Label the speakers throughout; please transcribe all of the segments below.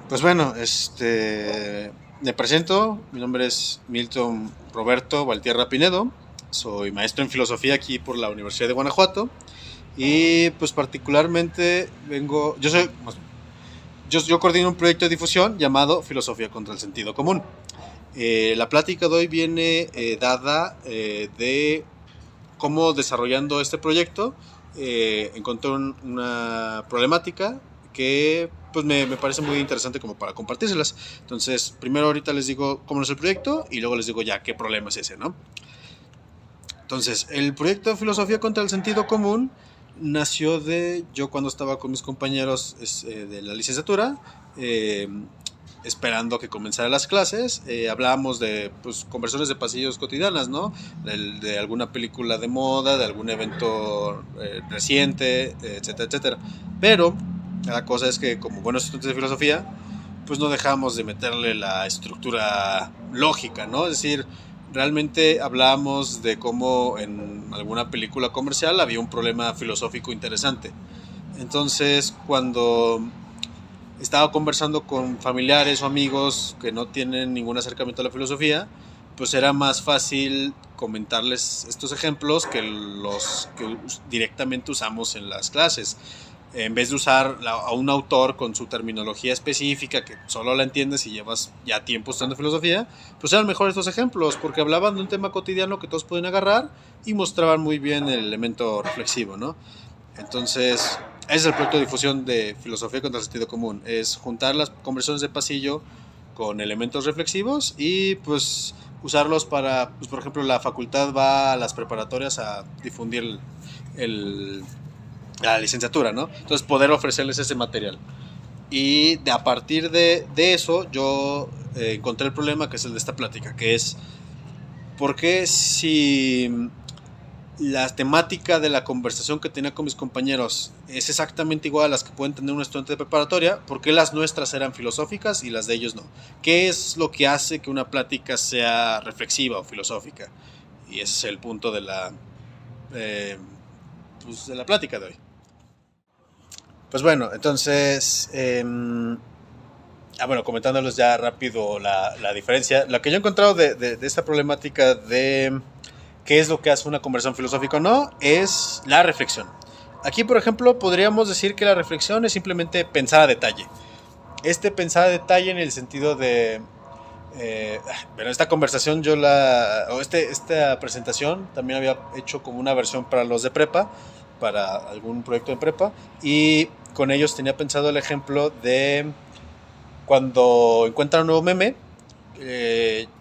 Speaker 1: Pues bueno, me presento, mi nombre es Milton Roberto Valtierra Pinedo, soy maestro en filosofía aquí por la Universidad de Guanajuato y pues particularmente yo coordino un proyecto de difusión llamado Filosofía contra el Sentido Común. La plática de hoy viene dada de cómo desarrollando este proyecto encontré una problemática que pues me parece muy interesante como para compartírselas. Entonces, primero ahorita les digo cómo es el proyecto y luego les digo ya qué problema es ese, ¿no? Entonces, el proyecto de Filosofía contra el Sentido Común nació de yo cuando estaba con mis compañeros de la licenciatura, esperando que comenzaran las clases, hablábamos de pues, conversaciones de pasillos cotidianas, ¿no? De alguna película de moda, de algún evento reciente, etcétera, etcétera. Pero la cosa es que como buenos estudiantes de filosofía, pues no dejamos de meterle la estructura lógica, ¿no? Es decir, realmente hablábamos de cómo en alguna película comercial había un problema filosófico interesante. Entonces, cuando estaba conversando con familiares o amigos que no tienen ningún acercamiento a la filosofía, pues era más fácil comentarles estos ejemplos que los que directamente usamos en las clases. En vez de usar a un autor con su terminología específica que solo la entiendes si llevas ya tiempo estudiando filosofía, pues eran mejor estos ejemplos porque hablaban de un tema cotidiano que todos pueden agarrar y mostraban muy bien el elemento reflexivo, ¿no? Entonces, ese es el proyecto de difusión de Filosofía contra el Sentido Común, es juntar las conversaciones de pasillo con elementos reflexivos y pues usarlos para, pues, por ejemplo, la facultad va a las preparatorias a difundir el la licenciatura, ¿no? Entonces poder ofrecerles ese material. Y a partir de eso yo encontré el problema que es el de esta plática, que es ¿por qué si la temática de la conversación que tenía con mis compañeros es exactamente igual a las que pueden tener un estudiante de preparatoria, ¿por qué las nuestras eran filosóficas y las de ellos no? ¿Qué es lo que hace que una plática sea reflexiva o filosófica? Y ese es el punto pues de la plática de hoy. Pues bueno, entonces, bueno, comentándoles ya rápido la diferencia, lo que yo he encontrado de esta problemática de qué es lo que hace una conversación filosófica o no, es la reflexión. Aquí, por ejemplo, podríamos decir que la reflexión es simplemente pensar a detalle. Pensar a detalle en el sentido de, bueno, esta conversación esta presentación también había hecho como una versión para los de prepa, para algún proyecto de prepa, y con ellos tenía pensado el ejemplo de cuando encuentran un nuevo meme,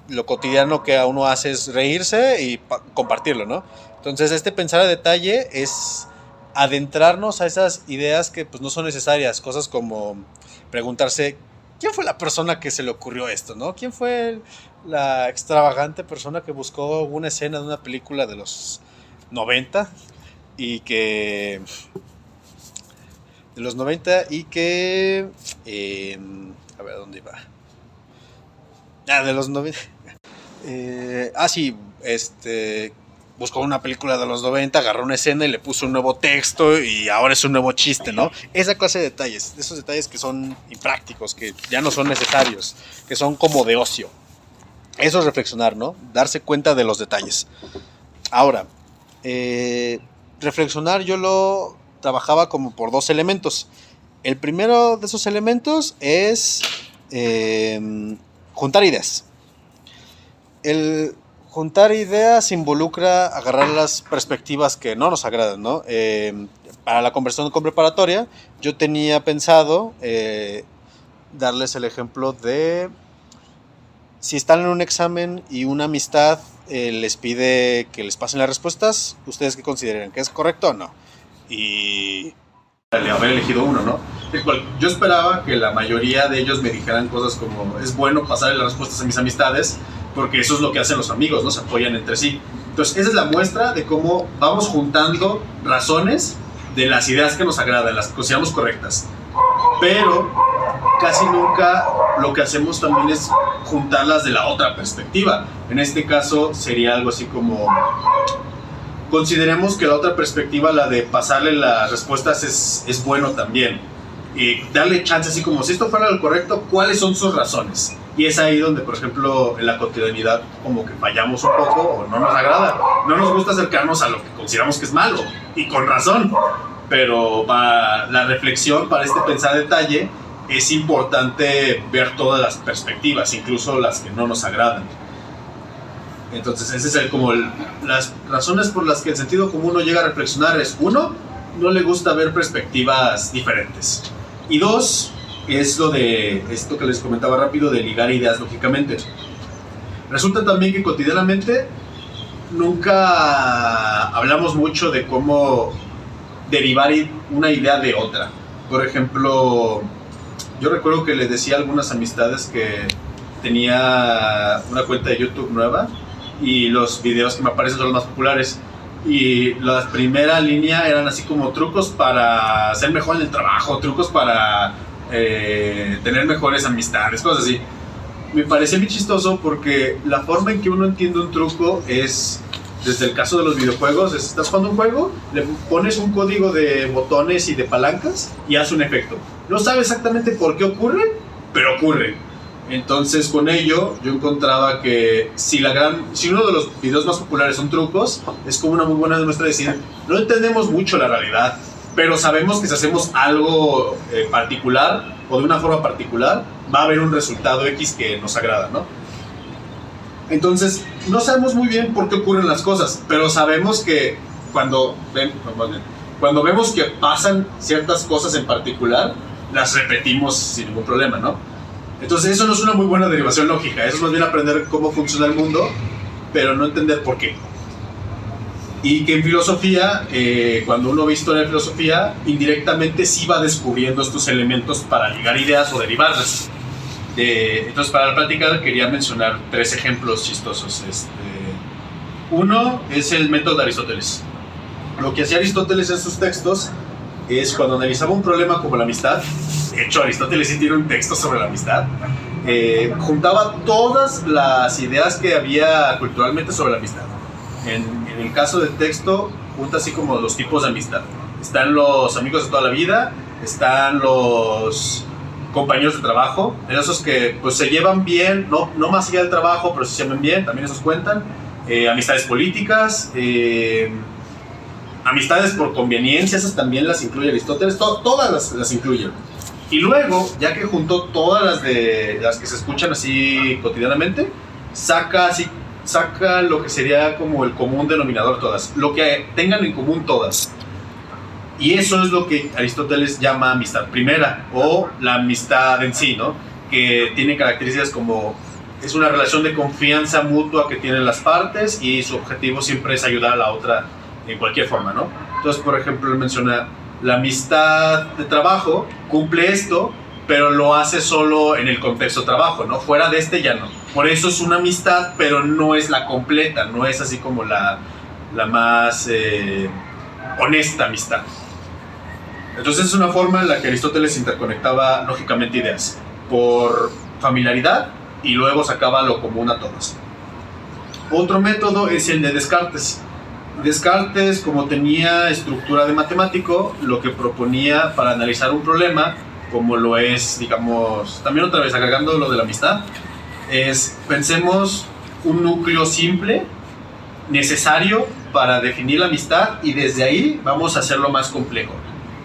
Speaker 1: lo cotidiano que a uno hace es reírse y compartirlo, ¿no? Entonces pensar a detalle es adentrarnos a esas ideas que pues no son necesarias, cosas como preguntarse ¿quién fue la persona que se le ocurrió esto, no? ¿Quién fue la extravagante persona que buscó una escena de una película de los 90 y que de los 90 y que a ver, ¿dónde iba? De los 90 sí, buscó una película de los 90, agarró una escena y le puso un nuevo texto y ahora es un nuevo chiste, ¿no? Esa clase de detalles, esos detalles que son imprácticos, que ya no son necesarios, que son como de ocio. Eso es reflexionar, ¿no? Darse cuenta de los detalles. Ahora, reflexionar yo lo trabajaba como por dos elementos. El primero de esos elementos es juntar ideas. El juntar ideas involucra agarrar las perspectivas que no nos agradan, ¿no? Para la conversación con preparatoria, yo tenía pensado darles el ejemplo de si están en un examen y una amistad les pide que les pasen las respuestas, ¿ustedes qué consideran? ¿Que es correcto o no? Y haber elegido uno, ¿no? Yo esperaba que la mayoría de ellos me dijeran cosas como es bueno pasarle las respuestas a mis amistades porque eso es lo que hacen los amigos, ¿no? Se apoyan entre sí. Entonces esa es la muestra de cómo vamos juntando razones de las ideas que nos agradan, las que consideramos correctas. Pero casi nunca lo que hacemos también es juntarlas de la otra perspectiva. En este caso sería algo así como consideremos que la otra perspectiva, la de pasarle las respuestas, es bueno también. y darle chance así como si esto fuera lo correcto, ¿cuáles son sus razones? Y es ahí donde, por ejemplo, en la cotidianidad como que fallamos un poco o no nos agrada. No nos gusta acercarnos a lo que consideramos que es malo, y con razón. Pero para la reflexión, para este pensar a detalle, es importante ver todas las perspectivas, incluso las que no nos agradan. Entonces, ese es las razones por las que el sentido común no llega a reflexionar es: uno, no le gusta ver perspectivas diferentes. Y dos, es lo de esto que les comentaba rápido, de ligar ideas lógicamente. Resulta también que cotidianamente nunca hablamos mucho de cómo derivar una idea de otra. Por ejemplo, yo recuerdo que les decía a algunas amistades que tenía una cuenta de YouTube nueva y los videos que me aparecen son los más populares. Y la primera línea eran así como trucos para ser mejor en el trabajo, trucos para tener mejores amistades, cosas así. Me parecía muy chistoso porque la forma en que uno entiende un truco es, desde el caso de los videojuegos, estás jugando un juego, le pones un código de botones y de palancas y hace un efecto. No sabes exactamente por qué ocurre, pero ocurre. Entonces, con ello, yo encontraba que si uno de los videos más populares son trucos, es como una muy buena muestra de decir, no entendemos mucho la realidad, pero sabemos que si hacemos algo particular o de una forma particular, va a haber un resultado X que nos agrada, ¿no? Entonces, no sabemos muy bien por qué ocurren las cosas, pero sabemos que cuando vemos que pasan ciertas cosas en particular, las repetimos sin ningún problema, ¿no? Entonces eso no es una muy buena derivación lógica, eso es más bien aprender cómo funciona el mundo, pero no entender por qué. Y que en filosofía, cuando uno ve historia de filosofía, indirectamente sí va descubriendo estos elementos para ligar ideas o derivarlas. Entonces, para la plática quería mencionar 3 ejemplos chistosos. Uno es el método de Aristóteles. Lo que hacía Aristóteles en sus textos es, cuando analizaba un problema como la amistad, de hecho Aristóteles sí tiene un texto sobre la amistad, juntaba todas las ideas que había culturalmente sobre la amistad. En el caso del texto, junta así como los tipos de amistad. Están los amigos de toda la vida, están los compañeros de trabajo, esos que pues se llevan bien, no más allá del trabajo, pero se llevan bien, también esos cuentan. Amistades políticas, amistades por conveniencia, esas también las incluye Aristóteles, todas las incluye. Y luego, ya que juntó todas las que se escuchan así cotidianamente, saca lo que sería como el común denominador todas, lo que tengan en común todas. Y eso es lo que Aristóteles llama amistad primera, o la amistad en sí, ¿no? Que tiene características como: es una relación de confianza mutua que tienen las partes y su objetivo siempre es ayudar a la otra en cualquier forma, ¿no? Entonces, por ejemplo, él menciona la amistad de trabajo, cumple esto, pero lo hace solo en el contexto trabajo, ¿no? Fuera de ya no. Por eso es una amistad, pero no es la completa, no es así como la más honesta amistad. Entonces es una forma en la que Aristóteles interconectaba lógicamente ideas por familiaridad y luego sacaba lo común a todos. Otro método es el de Descartes. Descartes, como tenía estructura de matemático, lo que proponía para analizar un problema, como lo es, digamos, también otra vez agregando lo de la amistad, es: pensemos un núcleo simple, necesario para definir la amistad, y desde ahí vamos a hacerlo más complejo.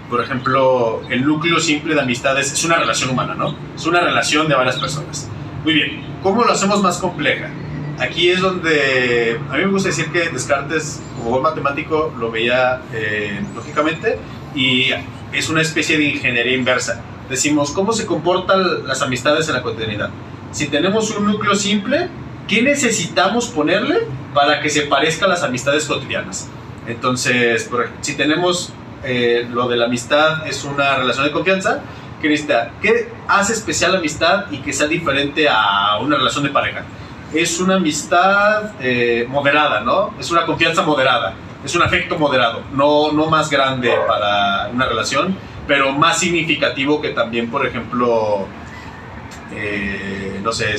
Speaker 1: Por ejemplo, el núcleo simple de amistades es una relación humana, ¿no? Es una relación de varias personas. Muy bien, ¿cómo lo hacemos más compleja? Aquí es donde a mí me gusta decir que Descartes, como buen matemático, lo veía lógicamente, y es una especie de ingeniería inversa. Decimos, ¿cómo se comportan las amistades en la cotidianidad? Si tenemos un núcleo simple, ¿qué necesitamos ponerle para que se parezca a las amistades cotidianas? Entonces, si tenemos lo de la amistad es una relación de confianza, ¿qué hace especial la amistad y que sea diferente a una relación de pareja? Es una amistad moderada, ¿no? Es una confianza moderada, es un afecto moderado, no más grande para una relación, pero más significativo que también, por ejemplo, no sé,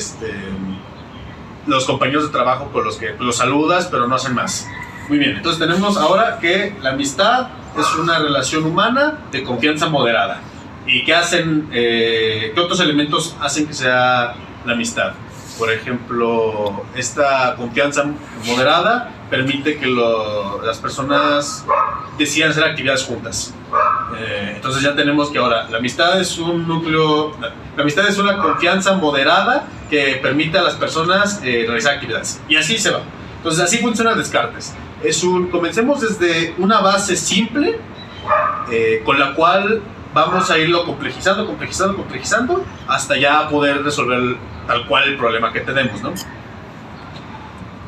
Speaker 1: los compañeros de trabajo con los que los saludas, pero no hacen más. Muy bien, entonces tenemos ahora que la amistad es una relación humana de confianza moderada. ¿Y qué hacen? ¿Qué otros elementos hacen que sea la amistad? Por ejemplo, esta confianza moderada permite que las personas decidan hacer actividades juntas. Entonces ya tenemos que ahora la amistad es un núcleo, la amistad es una confianza moderada que permite a las personas realizar actividades. Y así se va. Entonces así funciona Descartes. Comencemos desde una base simple con la cual vamos a irlo complejizando hasta ya poder resolver tal cual el problema que tenemos, ¿no?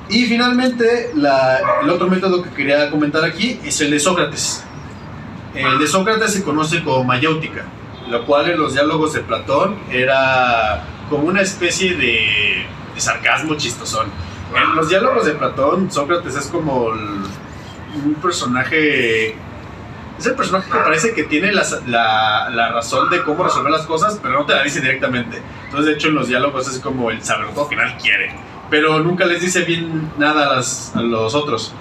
Speaker 1: Y finalmente, el otro método que quería comentar aquí es el de Sócrates. El de Sócrates se conoce como mayéutica, lo cual en los diálogos de Platón era como una especie de sarcasmo chistosón. En los diálogos de Platón, Sócrates es como un personaje... Es el personaje que parece que tiene la razón de cómo resolver las cosas, pero no te la dice directamente. Entonces, de hecho, en los diálogos es como el sabertodo que nadie quiere, pero nunca les dice bien nada a los otros.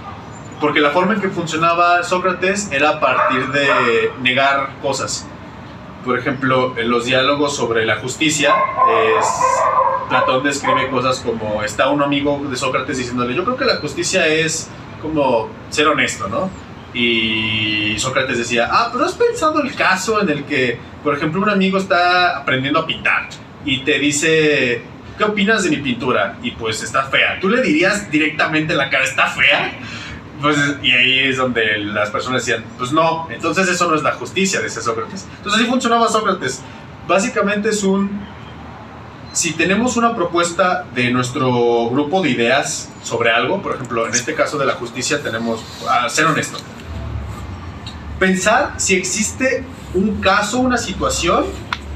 Speaker 1: Porque la forma en que funcionaba Sócrates era a partir de negar cosas. Por ejemplo, en los diálogos sobre la justicia, Platón describe cosas como, está un amigo de Sócrates diciéndole, yo creo que la justicia es como ser honesto, ¿no? Y Sócrates decía, pero ¿has pensado el caso en el que, por ejemplo, un amigo está aprendiendo a pintar y te dice, ¿qué opinas de mi pintura? Y pues está fea. ¿Tú le dirías directamente en la cara, está fea? Pues, y ahí es donde las personas decían, pues no, entonces eso no es la justicia, decía Sócrates. Entonces así funcionaba Sócrates. Básicamente si tenemos una propuesta de nuestro grupo de ideas sobre algo, por ejemplo, en este caso de la justicia tenemos, ser honesto, pensar si existe un caso, una situación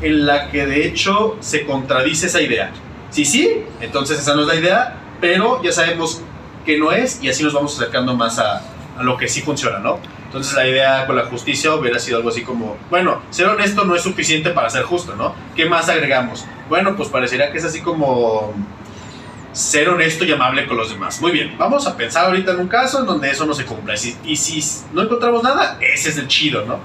Speaker 1: en la que de hecho se contradice esa idea. Si sí, entonces esa no es la idea, pero ya sabemos que no es y así nos vamos acercando más a lo que sí funciona, ¿no? Entonces la idea con la justicia hubiera sido algo así como, bueno, ser honesto no es suficiente para ser justo, ¿no? ¿Qué más agregamos? Bueno, pues parecería que es así como ser honesto y amable con los demás. Muy bien, vamos a pensar ahorita en un caso en donde eso no se cumpla. Y si no encontramos nada, ese es el chido, ¿no?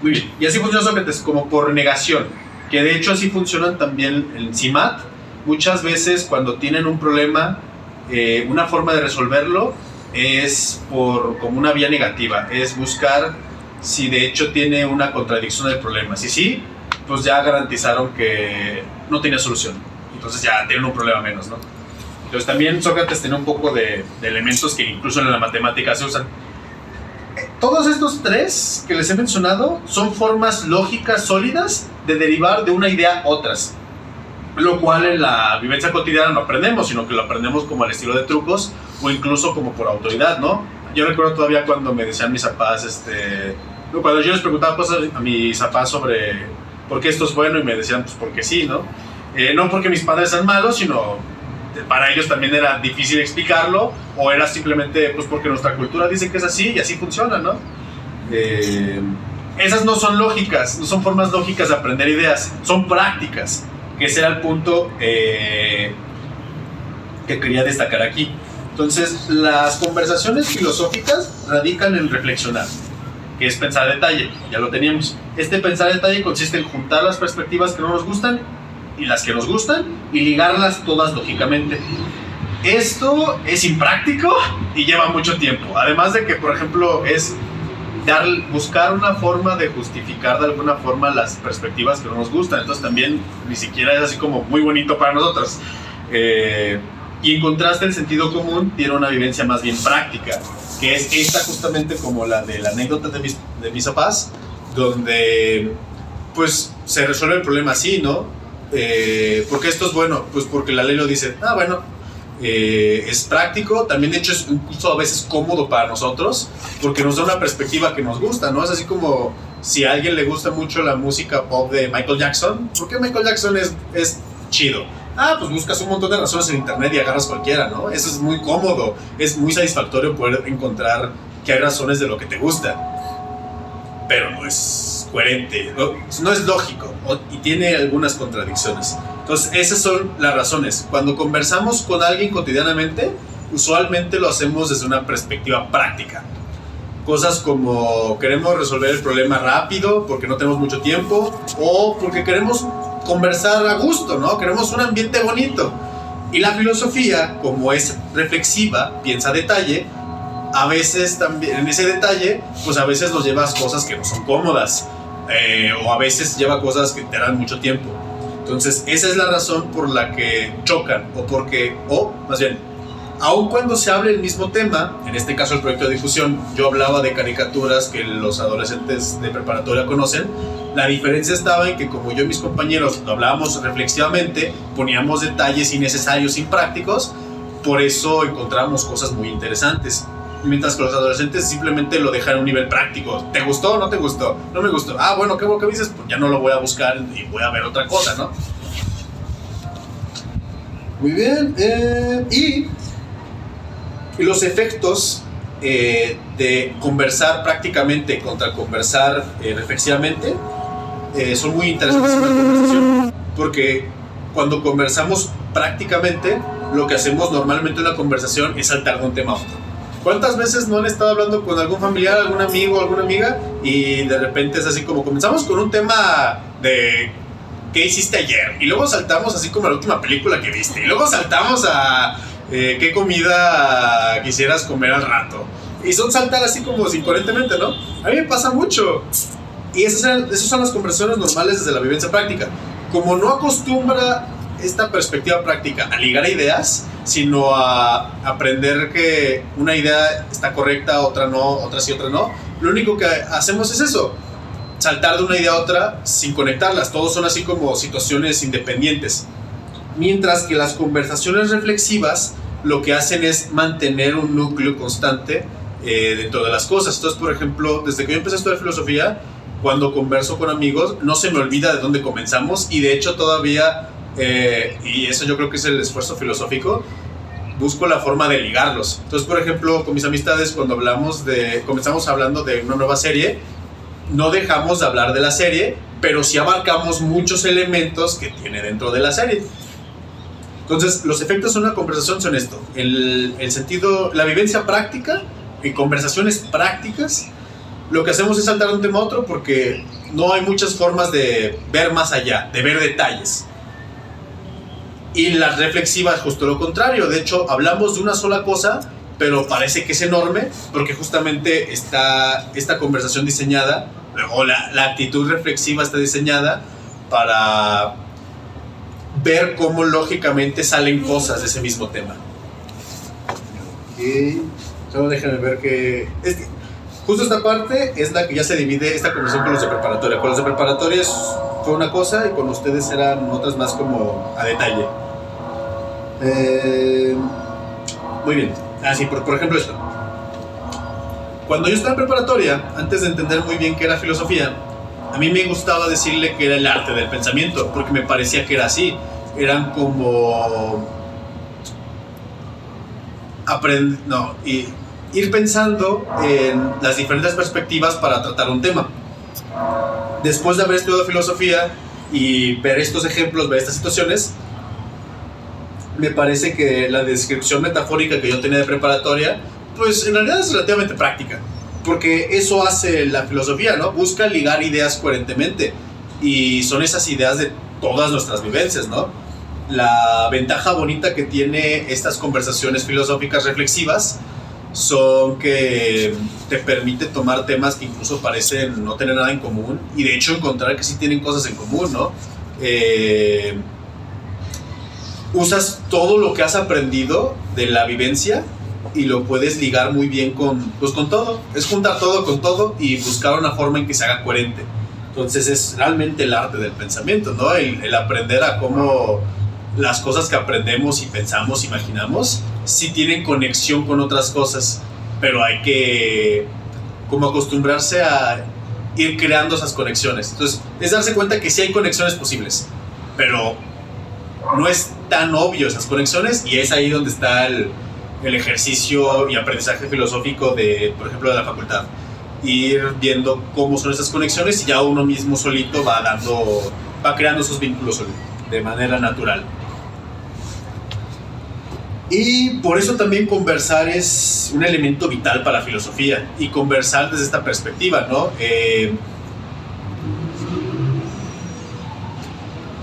Speaker 1: Muy bien, y así funciona Sócrates, como por negación, que de hecho así funcionan también en CIMAT. Muchas veces cuando tienen un problema, una forma de resolverlo es como una vía negativa, es buscar si de hecho tiene una contradicción del problema. Si sí, pues ya garantizaron que no tiene solución, entonces ya tienen un problema menos, ¿no? Entonces también Sócrates tenía un poco de elementos que incluso en la matemática se usan. Todos estos tres que les he mencionado son formas lógicas sólidas de derivar de una idea otras, lo cual en la vivencia cotidiana no aprendemos, sino que lo aprendemos como al estilo de trucos o incluso como por autoridad, ¿no? Yo recuerdo todavía cuando me decían mis papás, cuando yo les preguntaba cosas a mis papás sobre por qué esto es bueno y me decían, pues porque sí, ¿no? No porque mis padres sean malos, sino para ellos también era difícil explicarlo, o era simplemente pues porque nuestra cultura dice que es así y así funciona, ¿no? Esas no son lógicas, no son formas lógicas de aprender ideas, son prácticas, que ese era el punto que quería destacar aquí. Entonces, las conversaciones filosóficas radican en reflexionar, que es pensar a detalle, ya lo teníamos. Este pensar a detalle consiste en juntar las perspectivas que no nos gustan y las que nos gustan y ligarlas todas lógicamente. Esto es impráctico y lleva mucho tiempo, además de que, por ejemplo, es buscar una forma de justificar de alguna forma las perspectivas que no nos gustan. Entonces también ni siquiera es así como muy bonito para nosotros. Y en contraste, el sentido común tiene una vivencia más bien práctica, que es esta justamente como la de la anécdota de mis papás, donde pues se resuelve el problema así, ¿no? ¿Por qué esto es bueno? Pues porque la ley lo dice. Bueno, es práctico, también de hecho es incluso a veces cómodo para nosotros, porque nos da una perspectiva que nos gusta, ¿no? Es así como si a alguien le gusta mucho la música pop de Michael Jackson, ¿por qué Michael Jackson es chido? Pues buscas un montón de razones en internet y agarras cualquiera, ¿no? Eso es muy cómodo, es muy satisfactorio poder encontrar que hay razones de lo que te gusta, pero no es coherente, no es lógico y tiene algunas contradicciones. Entonces esas son las razones. Cuando conversamos con alguien cotidianamente, usualmente lo hacemos desde una perspectiva práctica. Cosas como queremos resolver el problema rápido porque no tenemos mucho tiempo, o porque queremos conversar a gusto, ¿no? Queremos un ambiente bonito. Y la filosofía, como es reflexiva, piensa a detalle, a veces también en ese detalle, pues a veces nos lleva a cosas que no son cómodas, o a veces lleva cosas que te dan mucho tiempo. Entonces esa es la razón por la que chocan, o más bien, aun cuando se hable el mismo tema, en este caso el proyecto de difusión, yo hablaba de caricaturas que los adolescentes de preparatoria conocen. La diferencia estaba en que como yo y mis compañeros lo hablábamos reflexivamente, poníamos detalles innecesarios, imprácticos, por eso encontramos cosas muy interesantes. Mientras que los adolescentes simplemente lo dejan a un nivel práctico. ¿Te gustó o no te gustó? No me gustó. Ah, bueno, ¿qué me dices? Pues ya no lo voy a buscar y voy a ver otra cosa, ¿no? Muy bien. Y los efectos de conversar prácticamente contra conversar reflexivamente son muy interesantes en la conversación, porque cuando conversamos prácticamente, lo que hacemos normalmente en una conversación es saltar de un tema a otro. ¿Cuántas veces no han estado hablando con algún familiar, algún amigo, alguna amiga, y de repente es así como comenzamos con un tema de qué hiciste ayer, y luego saltamos así como a la última película que viste, y luego saltamos a qué comida quisieras comer al rato, y son saltar así como incoherentemente, ¿no? A mí me pasa mucho, y esas son las conversaciones normales desde la vivencia práctica. Como no acostumbra esta perspectiva práctica a ligar ideas, sino a aprender que una idea está correcta, otra no, otra sí, otra no, lo único que hacemos es eso, saltar de una idea a otra sin conectarlas. Todos son así como situaciones independientes, mientras que las conversaciones reflexivas lo que hacen es mantener un núcleo constante dentro de las cosas. Entonces, por ejemplo, desde que yo empecé a estudiar filosofía, cuando converso con amigos no se me olvida de dónde comenzamos, y de hecho todavía y eso yo creo que es el esfuerzo filosófico, busco la forma de ligarlos. Entonces, por ejemplo, con mis amistades, cuando comenzamos hablando de una nueva serie, no dejamos de hablar de la serie, pero sí abarcamos muchos elementos que tiene dentro de la serie. Entonces, los efectos de una conversación son esto: el sentido, la vivencia práctica, en conversaciones prácticas, lo que hacemos es saltar de un tema a otro porque no hay muchas formas de ver más allá, de ver detalles. Y las reflexivas, justo lo contrario. De hecho, hablamos de una sola cosa, pero parece que es enorme, porque justamente está esta conversación diseñada, o la actitud reflexiva está diseñada para ver cómo lógicamente salen cosas de ese mismo tema. Y solo déjenme ver que justo esta parte es la que ya se divide esta conversación con los de preparatoria. Con los de preparatoria fue una cosa y con ustedes eran otras más como a detalle. Muy bien. Así, por ejemplo esto. Cuando yo estaba en preparatoria, antes de entender muy bien qué era filosofía, a mí me gustaba decirle que era el arte del pensamiento, porque me parecía que era así. Eran como ir pensando en las diferentes perspectivas para tratar un tema. Después de haber estudiado filosofía y ver estos ejemplos, ver estas situaciones, me parece que la descripción metafórica que yo tenía de preparatoria, pues en realidad es relativamente práctica, porque eso hace la filosofía, ¿no? Busca ligar ideas coherentemente, y son esas ideas de todas nuestras vivencias, ¿no? La ventaja bonita que tiene estas conversaciones filosóficas reflexivas son que te permite tomar temas que incluso parecen no tener nada en común, y de hecho encontrar que sí tienen cosas en común, ¿no? Usas todo lo que has aprendido de la vivencia y lo puedes ligar muy bien con todo. Es juntar todo con todo y buscar una forma en que se haga coherente. Entonces es realmente el arte del pensamiento, ¿no? El aprender a cómo las cosas que aprendemos y pensamos, imaginamos, sí tienen conexión con otras cosas, pero hay que como acostumbrarse a ir creando esas conexiones. Entonces es darse cuenta que sí hay conexiones posibles, pero no es tan obvio esas conexiones, y es ahí donde está el ejercicio y aprendizaje filosófico por ejemplo, de la facultad. Ir viendo cómo son esas conexiones, y ya uno mismo solito va creando esos vínculos de manera natural. Y por eso también conversar es un elemento vital para la filosofía, y conversar desde esta perspectiva, ¿no?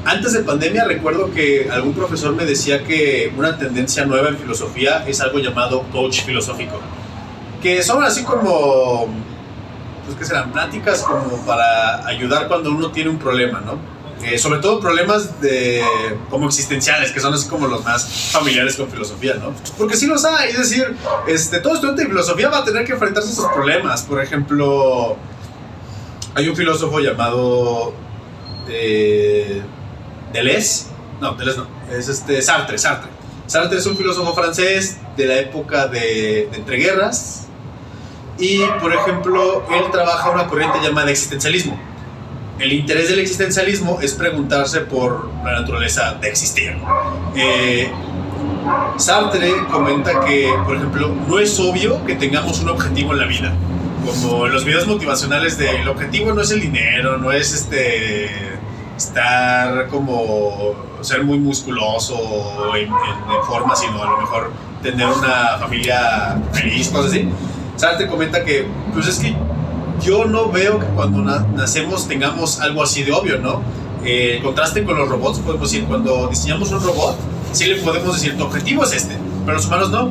Speaker 1: Antes de pandemia recuerdo que algún profesor me decía que una tendencia nueva en filosofía es algo llamado coach filosófico, que son así como, pues que serán pláticas como para ayudar cuando uno tiene un problema, ¿no? Sobre todo problemas como existenciales, que son así como los más familiares con filosofía, ¿no? Porque sí los hay, es decir, todo estudiante de filosofía va a tener que enfrentarse a esos problemas. Por ejemplo, hay un filósofo llamado Deleuze, no, es Sartre. Sartre es un filósofo francés de la época de entreguerras, y por ejemplo, él trabaja una corriente llamada existencialismo. El interés del existencialismo es preguntarse por la naturaleza de existir. Sartre comenta que, por ejemplo, no es obvio que tengamos un objetivo en la vida. Como en los videos motivacionales el objetivo no es el dinero, no es estar como ser muy musculoso en forma, sino a lo mejor tener una familia feliz, cosas así. Sartre comenta que, pues es que yo no veo que cuando nacemos tengamos algo así de obvio, ¿no? El contraste con los robots, podemos decir, cuando diseñamos un robot, sí le podemos decir, tu objetivo es pero los humanos no.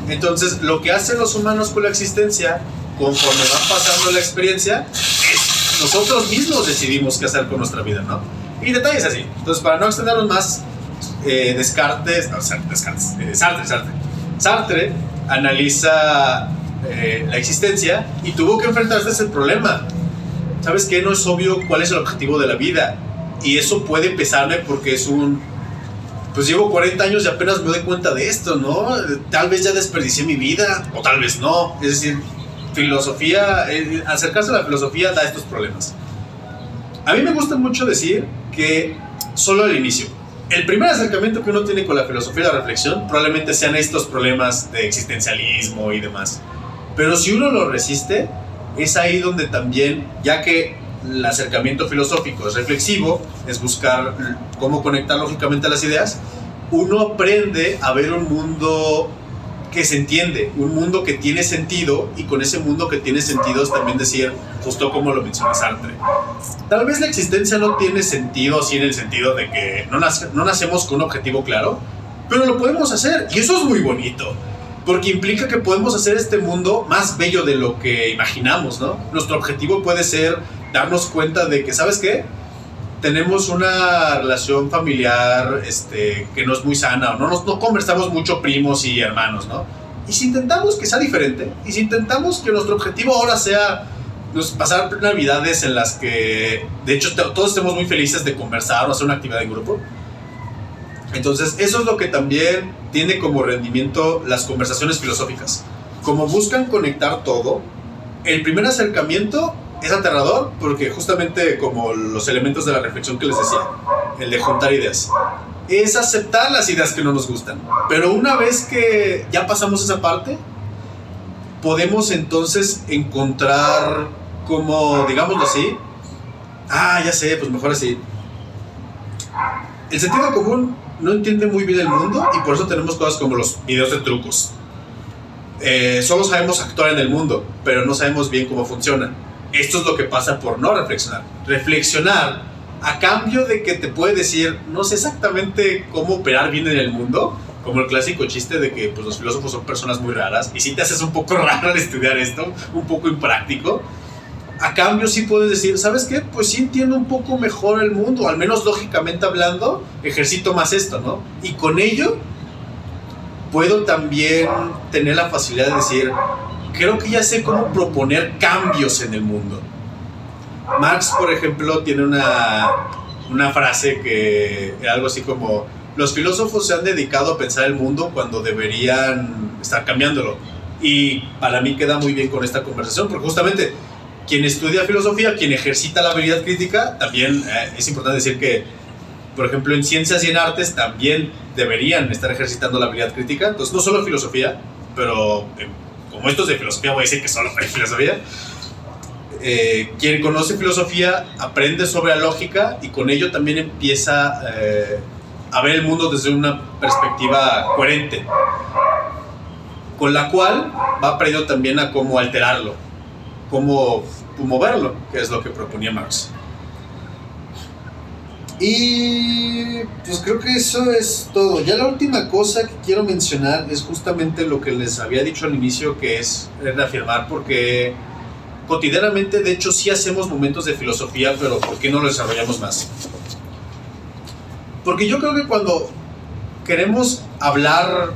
Speaker 1: Entonces, lo que hacen los humanos con la existencia, conforme van pasando la experiencia, es nosotros mismos decidimos qué hacer con nuestra vida, ¿no? Y detalles así. Entonces, para no extendernos más, Sartre analiza la existencia y tuvo que enfrentarse a ese problema. ¿Sabes qué? No es obvio cuál es el objetivo de la vida, y eso puede pesarme porque pues llevo 40 años y apenas me doy cuenta de esto, ¿no? Tal vez ya desperdicié mi vida, o tal vez no. Es decir, filosofía, acercarse a la filosofía da estos problemas. A mí me gusta mucho decir que solo al inicio, el primer acercamiento que uno tiene con la filosofía y la reflexión probablemente sean estos problemas de existencialismo y demás. Pero si uno lo resiste, es ahí donde también, ya que el acercamiento filosófico es reflexivo, es buscar cómo conectar lógicamente las ideas, uno aprende a ver un mundo que se entiende, un mundo que tiene sentido, y con ese mundo que tiene sentido es también decir, justo como lo menciona Sartre, tal vez la existencia no tiene sentido así en el sentido de que no nacemos con un objetivo claro, pero lo podemos hacer, y eso es muy bonito, porque implica que podemos hacer este mundo más bello de lo que imaginamos, ¿no? Nuestro objetivo puede ser darnos cuenta de que, ¿sabes qué? Tenemos una relación familiar que no es muy sana, o no conversamos mucho primos y hermanos, ¿no? Y si intentamos que sea diferente, y si intentamos que nuestro objetivo ahora sea pasar navidades en las que, de hecho, todos estemos muy felices de conversar o hacer una actividad en grupo. Entonces, eso es lo que también tiene como rendimiento las conversaciones filosóficas. Como buscan conectar todo, el primer acercamiento es aterrador, porque justamente como los elementos de la reflexión que les decía, el de juntar ideas, es aceptar las ideas que no nos gustan. Pero una vez que ya pasamos esa parte, podemos entonces encontrar como, digámoslo así, ya sé, pues mejor así. El sentido común no entiende muy bien el mundo, y por eso tenemos cosas como los videos de trucos. Solo sabemos actuar en el mundo, pero no sabemos bien cómo funciona. Esto es lo que pasa por no reflexionar. Reflexionar, a cambio de que te puede decir, no sé exactamente cómo operar bien en el mundo, como el clásico chiste de que pues, los filósofos son personas muy raras, y si te haces un poco raro al estudiar esto, un poco impráctico, a cambio sí puedes decir, ¿sabes qué? Pues sí entiendo un poco mejor el mundo, al menos lógicamente hablando, ejercito más esto, ¿no? Y con ello puedo también tener la facilidad de decir, creo que ya sé cómo proponer cambios en el mundo. Marx, por ejemplo, tiene una frase que era algo así como, los filósofos se han dedicado a pensar el mundo cuando deberían estar cambiándolo. Y para mí queda muy bien con esta conversación, porque justamente quien estudia filosofía, quien ejercita la habilidad crítica, también es importante decir que, por ejemplo, en ciencias y en artes también deberían estar ejercitando la habilidad crítica. Entonces, no solo filosofía, pero como esto es de filosofía, voy a decir que solo hay filosofía. Quien conoce filosofía aprende sobre la lógica, y con ello también empieza a ver el mundo desde una perspectiva coherente, con la cual va aprendiendo también a cómo alterarlo, cómo moverlo, que es lo que proponía Marx. Y pues creo que eso es todo. Ya la última cosa que quiero mencionar es justamente lo que les había dicho al inicio, que es reafirmar, porque cotidianamente, de hecho, sí hacemos momentos de filosofía, pero ¿por qué no lo desarrollamos más? Porque yo creo que cuando queremos hablar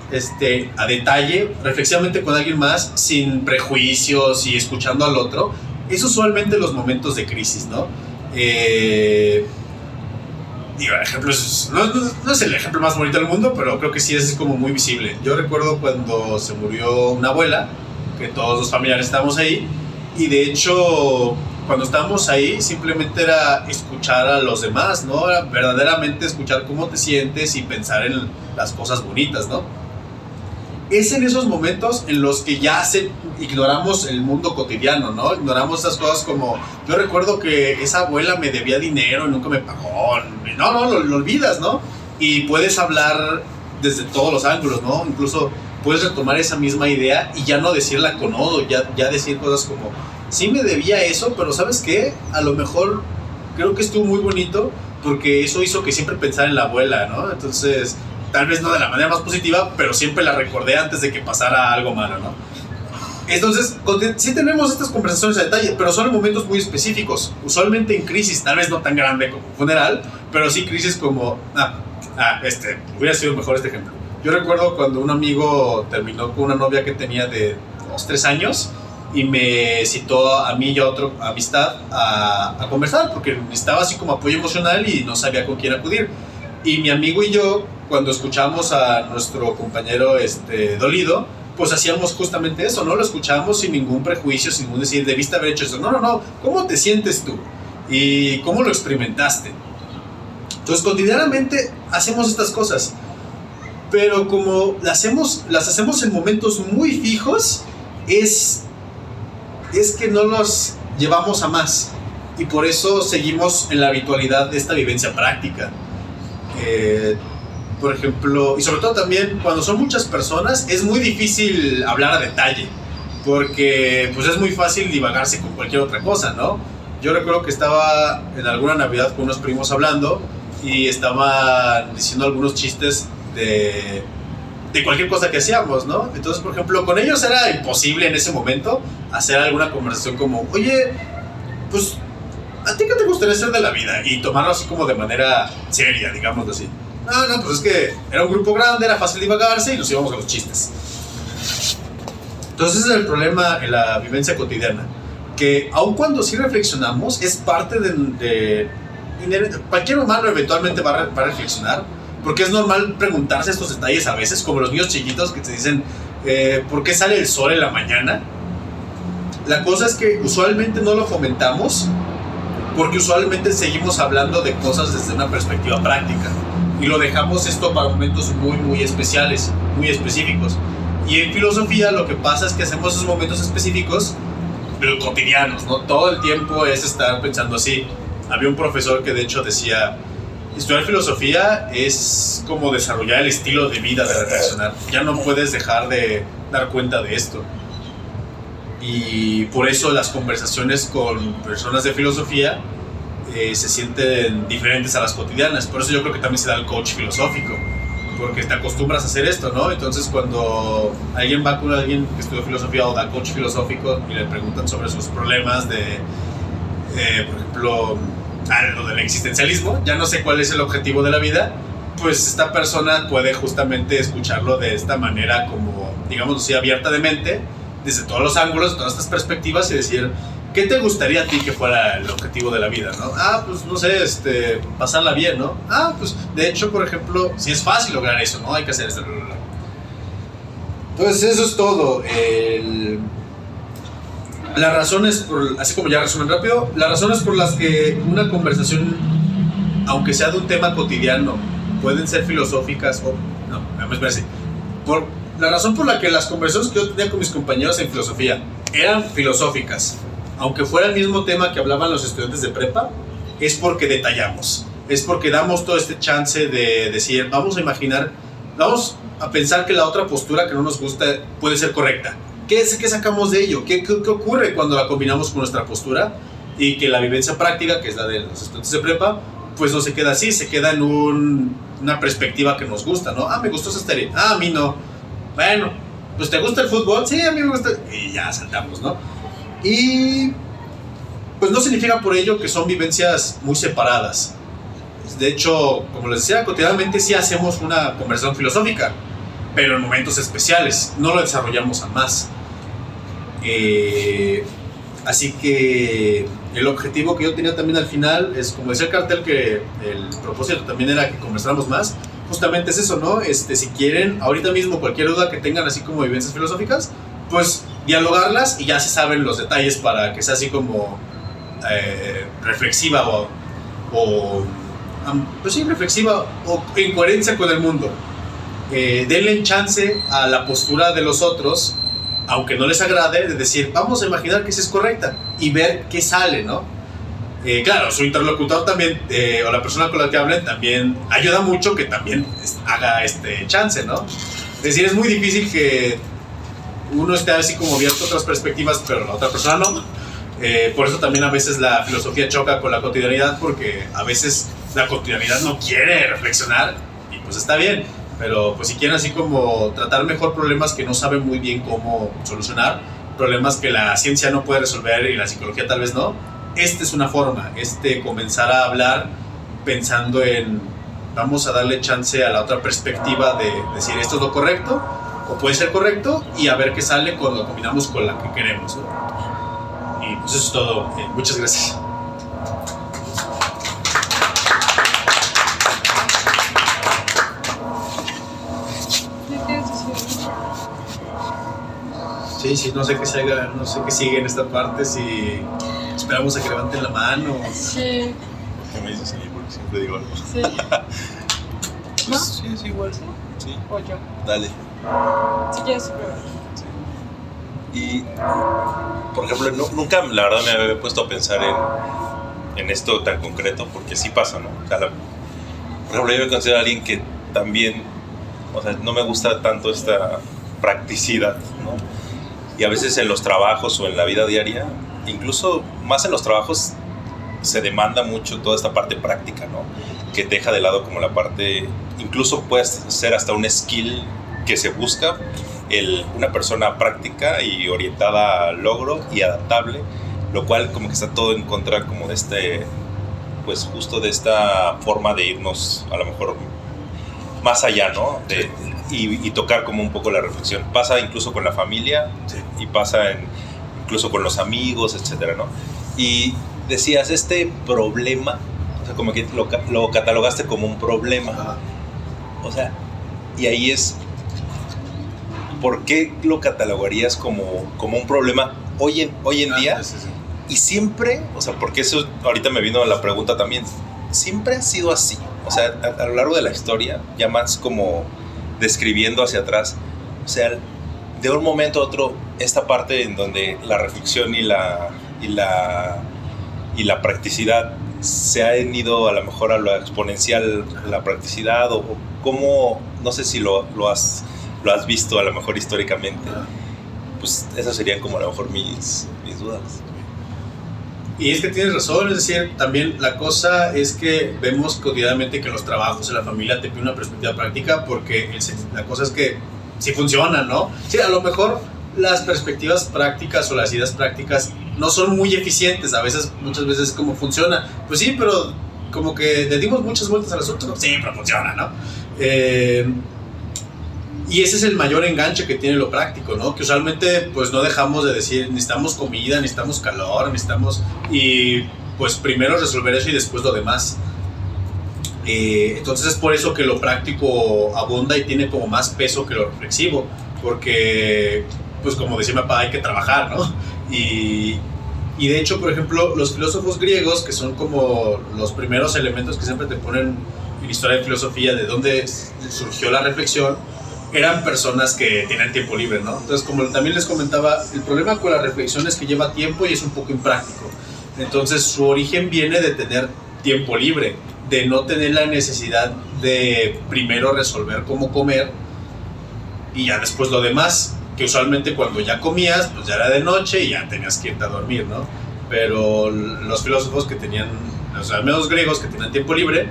Speaker 1: a detalle, reflexivamente con alguien más, sin prejuicios y escuchando al otro, es usualmente los momentos de crisis, ¿no? Digo, ejemplos, no es el ejemplo más bonito del mundo, pero creo que sí es como muy visible. Yo recuerdo cuando se murió una abuela, que todos los familiares estábamos ahí, y de hecho, cuando estábamos ahí, simplemente era escuchar a los demás, ¿no? Era verdaderamente escuchar cómo te sientes y pensar en las cosas bonitas, ¿no? Es en esos momentos en los que ya ignoramos el mundo cotidiano, ¿no? Ignoramos esas cosas como, yo recuerdo que esa abuela me debía dinero y nunca me pagó. No, lo olvidas, ¿no? Y puedes hablar desde todos los ángulos, ¿no? Incluso puedes retomar esa misma idea y ya no decirla con odio, ya decir cosas como, sí me debía eso, pero ¿sabes qué? A lo mejor creo que estuvo muy bonito porque eso hizo que siempre pensara en la abuela, ¿no? Entonces, tal vez no de la manera más positiva, pero siempre la recordé antes de que pasara algo malo, ¿no? Entonces, sí tenemos estas conversaciones a detalle, pero son en momentos muy específicos, usualmente en crisis, tal vez no tan grande como un funeral, pero sí crisis como, hubiera sido mejor este ejemplo. Yo recuerdo cuando un amigo terminó con una novia que tenía de 2-3 años y me citó a mí y a otra amistad a conversar, porque necesitaba así como apoyo emocional y no sabía con quién acudir. Y mi amigo y yo, cuando escuchamos a nuestro compañero dolido, pues hacíamos justamente eso, ¿no? Lo escuchábamos sin ningún prejuicio, sin ningún decir, debiste haber hecho eso. No, ¿cómo te sientes tú? ¿Y cómo lo experimentaste? Entonces, cotidianamente hacemos estas cosas, pero como las hacemos en momentos muy fijos, es que no los llevamos a más. Y por eso seguimos en la habitualidad de esta vivencia práctica. Por ejemplo, y sobre todo también cuando son muchas personas es muy difícil hablar a detalle, porque pues es muy fácil divagarse con cualquier otra cosa, ¿no? Yo recuerdo que estaba en alguna Navidad con unos primos hablando y estaban diciendo algunos chistes de cualquier cosa que hacíamos, ¿no? Entonces, por ejemplo, con ellos era imposible en ese momento hacer alguna conversación como, oye, pues, ¿a ti qué te gustaría hacer de la vida? Y tomarlo así como de manera seria, digamos así. No, pues es que era un grupo grande, era fácil divagarse y nos íbamos a los chistes. Entonces ese es el problema en la vivencia cotidiana, que aun cuando sí reflexionamos, es parte de cualquier humano eventualmente va a reflexionar, porque es normal preguntarse estos detalles a veces, como los niños chiquitos que te dicen, ¿por qué sale el sol en la mañana? La cosa es que usualmente no lo fomentamos, porque usualmente seguimos hablando de cosas desde una perspectiva práctica y lo dejamos esto para momentos muy, muy especiales, muy específicos. Y en filosofía lo que pasa es que hacemos esos momentos específicos, pero cotidianos, ¿no? Todo el tiempo es estar pensando así. Había un profesor que de hecho decía, estudiar filosofía es como desarrollar el estilo de vida de reflexionar. Ya no puedes dejar de dar cuenta de esto. Y por eso las conversaciones con personas de filosofía se sienten diferentes a las cotidianas. Por eso yo creo que también se da el coach filosófico, porque te acostumbras a hacer esto, ¿no? Entonces cuando alguien va con alguien que estudia filosofía o da coach filosófico y le preguntan sobre sus problemas de, por ejemplo, lo del existencialismo, ya no sé cuál es el objetivo de la vida, pues esta persona puede justamente escucharlo de esta manera como, digamos así, abierta de mente, desde todos los ángulos, de todas estas perspectivas y decir, ¿qué te gustaría a ti que fuera el objetivo de la vida, no? Pues no sé, pasarla bien, ¿no? Pues de hecho, por ejemplo, sí es fácil lograr eso, ¿no? Hay que hacer esto. Entonces eso es todo. Las razones, así como ya resumen rápido, las razones por las que una conversación, aunque sea de un tema cotidiano, pueden ser filosóficas o... No, me parece. La razón por la que las conversaciones que yo tenía con mis compañeros en filosofía eran filosóficas, aunque fuera el mismo tema que hablaban los estudiantes de prepa, es porque detallamos. es porque damos todo este chance de decir, vamos a pensar que la otra postura que no nos gusta puede ser correcta. ¿Qué sacamos de ello? ¿Qué ocurre cuando la combinamos con nuestra postura? Y que la vivencia práctica, que es la de los estudiantes de prepa, pues no se queda así, se queda en una perspectiva que nos gusta, ¿no? Me gustó esa serie, a mí no. Bueno, pues ¿te gusta el fútbol? Sí, a mí me gusta. Y ya saltamos, ¿no? Y pues no significa por ello que son vivencias muy separadas. De hecho, como les decía, cotidianamente sí hacemos una conversación filosófica, pero en momentos especiales, no lo desarrollamos a más. Así que el objetivo que yo tenía también al final es, como decía el cartel, que el propósito también era que conversáramos más. Justamente es eso, ¿no? Si quieren, ahorita mismo cualquier duda que tengan así como vivencias filosóficas, pues dialogarlas y ya se saben los detalles para que sea así como reflexiva pues sí, reflexiva o en coherencia con el mundo. Denle chance a la postura de los otros, aunque no les agrade, de decir, vamos a imaginar que esa es correcta y ver qué sale, ¿no? Claro, su interlocutor también, o la persona con la que hablen, también ayuda mucho que también haga chance, ¿no? Es decir, es muy difícil que uno esté así como abierto a otras perspectivas, pero la otra persona no. Por eso también a veces la filosofía choca con la cotidianidad, porque a veces la cotidianidad no quiere reflexionar y pues está bien. Pero pues si quieren así como tratar mejor problemas que no saben muy bien cómo solucionar, problemas que la ciencia no puede resolver y la psicología tal vez no, esta es una forma, comenzar a hablar pensando en vamos a darle chance a la otra perspectiva de decir esto es lo correcto o puede ser correcto y a ver qué sale cuando lo combinamos con la que queremos, ¿no? Y pues eso es todo. Muchas gracias. Sí, no sé qué sigue en esta parte, si esperamos a que levanten la mano.
Speaker 2: Sí.
Speaker 3: ¿Qué me dices ahí? Porque siempre digo algo.
Speaker 2: Sí. ¿No?
Speaker 3: Sí, es igual. Sí.
Speaker 2: O yo.
Speaker 3: Dale.
Speaker 2: Si quieres probar.
Speaker 3: Sí. Y, por ejemplo, nunca, la verdad, me había puesto a pensar en esto tan concreto, porque sí pasa, ¿no? O sea, por ejemplo, yo me considero alguien que también, o sea, no me gusta tanto esta practicidad, ¿no? Y a veces en los trabajos o en la vida diaria, incluso más en los trabajos, se demanda mucho toda esta parte práctica, ¿no? Que te deja de lado como la parte, incluso puede ser hasta un skill que se busca, una persona práctica y orientada al logro y adaptable, lo cual como que está todo en contra como de pues justo de esta forma de irnos a lo mejor más allá, ¿no? Y tocar como un poco la reflexión. Pasa incluso con la familia, sí, y pasa incluso con los amigos, etcétera, ¿no? Y decías, este problema, o sea, como que lo catalogaste como un problema. Ajá. O sea, y ahí es, ¿por qué lo catalogarías como un problema hoy en día? Sí. Y siempre, o sea, porque eso ahorita me vino la pregunta también, siempre ha sido así. O sea, a lo largo de la historia, ya más como describiendo hacia atrás, o sea, de un momento a otro, esta parte en donde la reflexión y la practicidad se han ido a lo mejor a lo exponencial, la practicidad, o cómo, no sé si lo has visto a lo mejor históricamente. Pues esas serían como a lo mejor mis dudas.
Speaker 1: Y es que tienes razón, es decir, también la cosa es que vemos cotidianamente que los trabajos en la familia te piden una perspectiva práctica, porque la cosa es que sí funcionan, ¿no? Sí, a lo mejor las perspectivas prácticas o las ideas prácticas no son muy eficientes, muchas veces como funciona, pues sí, pero como que le dimos muchas vueltas al asunto, ¿no? Sí, pero funciona, ¿no? Y ese es el mayor enganche que tiene lo práctico, ¿no? Que usualmente pues no dejamos de decir necesitamos comida, necesitamos calor, y pues primero resolver eso y después lo demás. Entonces es por eso que lo práctico abunda y tiene como más peso que lo reflexivo, porque pues como decía mi papá, hay que trabajar, ¿no? Y de hecho, por ejemplo, los filósofos griegos, que son como los primeros elementos que siempre te ponen en historia de filosofía de dónde surgió la reflexión, eran personas que tenían tiempo libre, ¿no? Entonces, como también les comentaba, el problema con la reflexión es que lleva tiempo y es un poco impráctico. Entonces, su origen viene de tener tiempo libre. de no tener la necesidad de primero resolver cómo comer y ya después lo demás, que usualmente cuando ya comías, pues ya era de noche y ya tenías que irte a dormir, ¿no? Pero los filósofos que tenían, o sea, al menos griegos que tenían tiempo libre,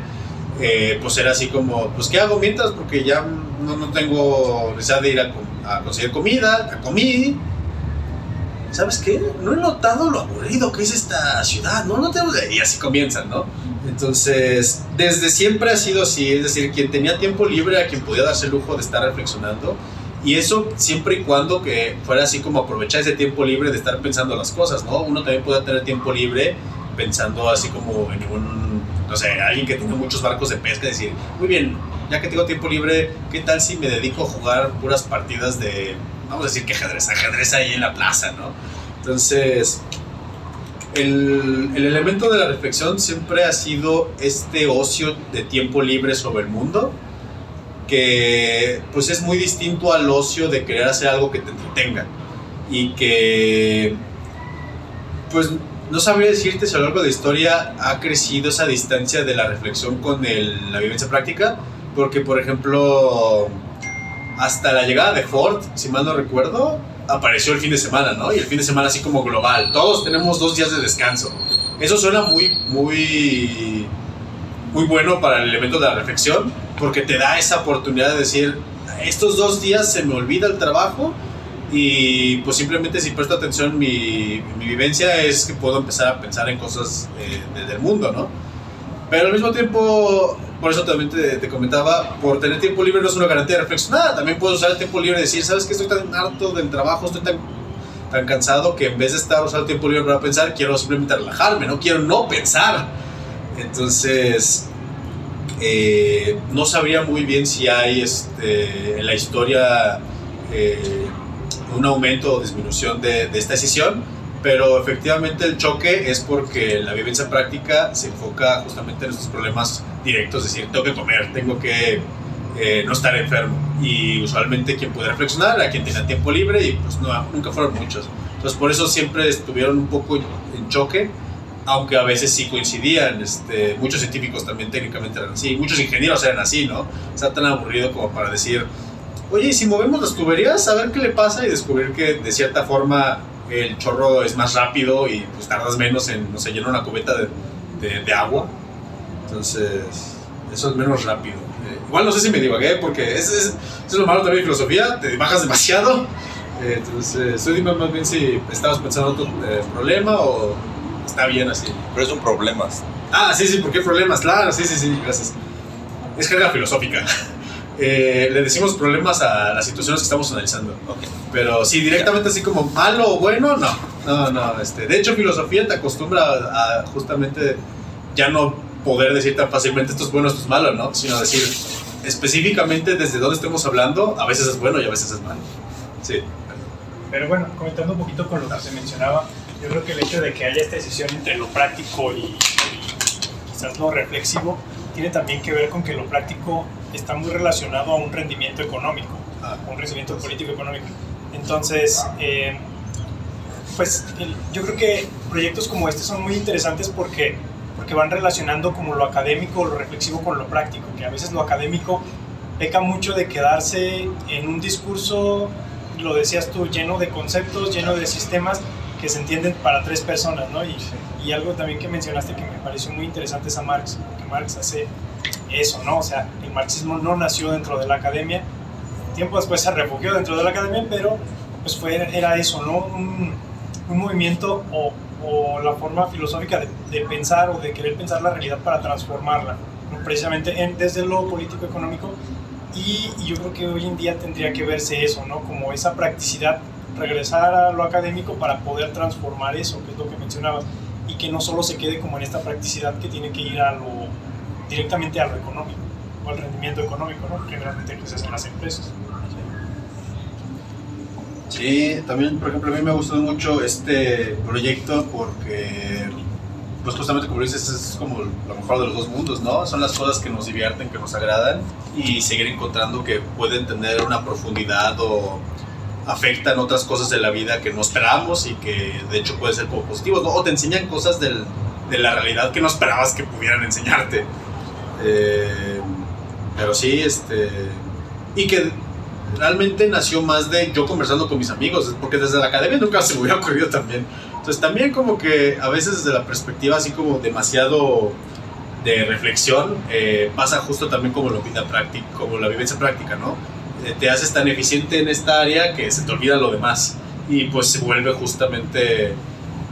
Speaker 1: pues era así como, pues ¿qué hago mientras? Porque ya no tengo necesidad de ir a conseguir comida, ya comí. ¿Sabes qué? No he notado lo aburrido que es esta ciudad, ¿no? Y así comienzan, ¿no? Entonces, desde siempre ha sido así, es decir, quien tenía tiempo libre a quien podía darse el lujo de estar reflexionando, y eso siempre y cuando que fuera así como aprovechar ese tiempo libre de estar pensando las cosas, ¿no? Uno también puede tener tiempo libre pensando así como en no sé, alguien que tenga muchos barcos de pesca, decir, muy bien, ya que tengo tiempo libre, ¿qué tal si me dedico a jugar puras partidas de, vamos a decir que ajedrez ahí en la plaza, ¿no? Entonces, el elemento de la reflexión siempre ha sido este ocio de tiempo libre sobre el mundo, que pues es muy distinto al ocio de querer hacer algo que te entretenga, y que pues no sabría decirte si a lo largo de la historia ha crecido esa distancia de la reflexión con la vivencia práctica, porque por ejemplo hasta la llegada de Ford, si mal no recuerdo, apareció el fin de semana, ¿no? Y el fin de semana así como global, todos tenemos 2 días de descanso. Eso suena muy bueno para el elemento de la reflexión, porque te da esa oportunidad de decir, estos 2 días se me olvida el trabajo y pues simplemente si presto atención mi vivencia es que puedo empezar a pensar en cosas del mundo, ¿no? Pero al mismo tiempo, por eso también te comentaba, por tener tiempo libre no es una garantía de reflexionar. También puedes usar el tiempo libre y decir, ¿sabes qué? Estoy tan harto del trabajo, estoy tan cansado que en vez de estar usando el tiempo libre para pensar, quiero simplemente relajarme, no quiero no pensar. Entonces, no sabría muy bien si hay en la historia un aumento o disminución de esta decisión, pero efectivamente el choque es porque la vivencia práctica se enfoca justamente en estos problemas directos, es decir, tengo que comer, tengo que no estar enfermo, y usualmente quien puede reflexionar era quien tenía tiempo libre, y pues nunca fueron muchos. Entonces por eso siempre estuvieron un poco en choque, aunque a veces sí coincidían. Muchos científicos también técnicamente eran así, muchos ingenieros eran así, ¿no? Está tan aburrido como para decir, oye, ¿y si movemos las tuberías a ver qué le pasa? Y descubrir que de cierta forma el chorro es más rápido y pues tardas menos en, no sé, llenar una cubeta de agua. Entonces, eso es menos rápido. Igual no sé si me divagué, porque eso es lo malo también de filosofía, te bajas demasiado. Entonces, tú dime más bien si estabas pensando en otro problema o está bien así.
Speaker 3: Pero es un problema.
Speaker 1: Ah, sí, ¿por qué problemas? Claro, sí, gracias. Es carga filosófica. Le decimos problemas a las situaciones que estamos analizando.
Speaker 3: Okay.
Speaker 1: Pero sí, directamente así como malo o bueno, no. De hecho, filosofía te acostumbra a justamente ya no poder decir tan fácilmente esto es bueno, esto es malo, ¿no? Sino decir específicamente desde dónde estemos hablando, a veces es bueno y a veces es malo. Sí.
Speaker 4: Pero bueno, comentando un poquito con lo que se mencionaba, yo creo que el hecho de que haya esta decisión entre lo práctico y quizás lo reflexivo tiene también que ver con que lo práctico está muy relacionado a un rendimiento económico, a un rendimiento político económico. Entonces, pues yo creo que proyectos como este son muy interesantes porque van relacionando como lo académico o lo reflexivo con lo práctico, que a veces lo académico peca mucho de quedarse en un discurso, lo decías tú, lleno de conceptos, lleno de sistemas que se entienden para 3 personas, ¿no? Y algo también que mencionaste que me pareció muy interesante es a Marx, porque Marx hace eso, ¿no? O sea, el marxismo no nació dentro de la academia, tiempo después se refugió dentro de la academia, pero pues era eso, ¿no? Un movimiento o la forma filosófica de pensar o de querer pensar la realidad para transformarla, ¿no? Precisamente desde lo político-económico, y yo creo que hoy en día tendría que verse eso, ¿no? Como esa practicidad, regresar a lo académico para poder transformar eso, que es lo que mencionabas, y que no solo se quede como en esta practicidad que tiene que ir directamente a lo económico o al rendimiento económico, ¿no? Generalmente que se hacen las empresas.
Speaker 1: Sí, también, por ejemplo, a mí me ha gustado mucho este proyecto porque, pues justamente como dices, es como lo mejor de los 2 mundos, ¿no? Son las cosas que nos divierten, que nos agradan, y seguir encontrando que pueden tener una profundidad o afectan otras cosas de la vida que no esperamos y que de hecho pueden ser como positivos, ¿no? O te enseñan cosas de la realidad que no esperabas que pudieran enseñarte. Pero sí, y que realmente nació más de yo conversando con mis amigos, porque desde la academia nunca se me hubiera ocurrido también. Entonces también como que a veces desde la perspectiva así como demasiado de reflexión, pasa justo también como como la vivencia práctica, ¿no? Te haces tan eficiente en esta área que se te olvida lo demás y pues se vuelve justamente,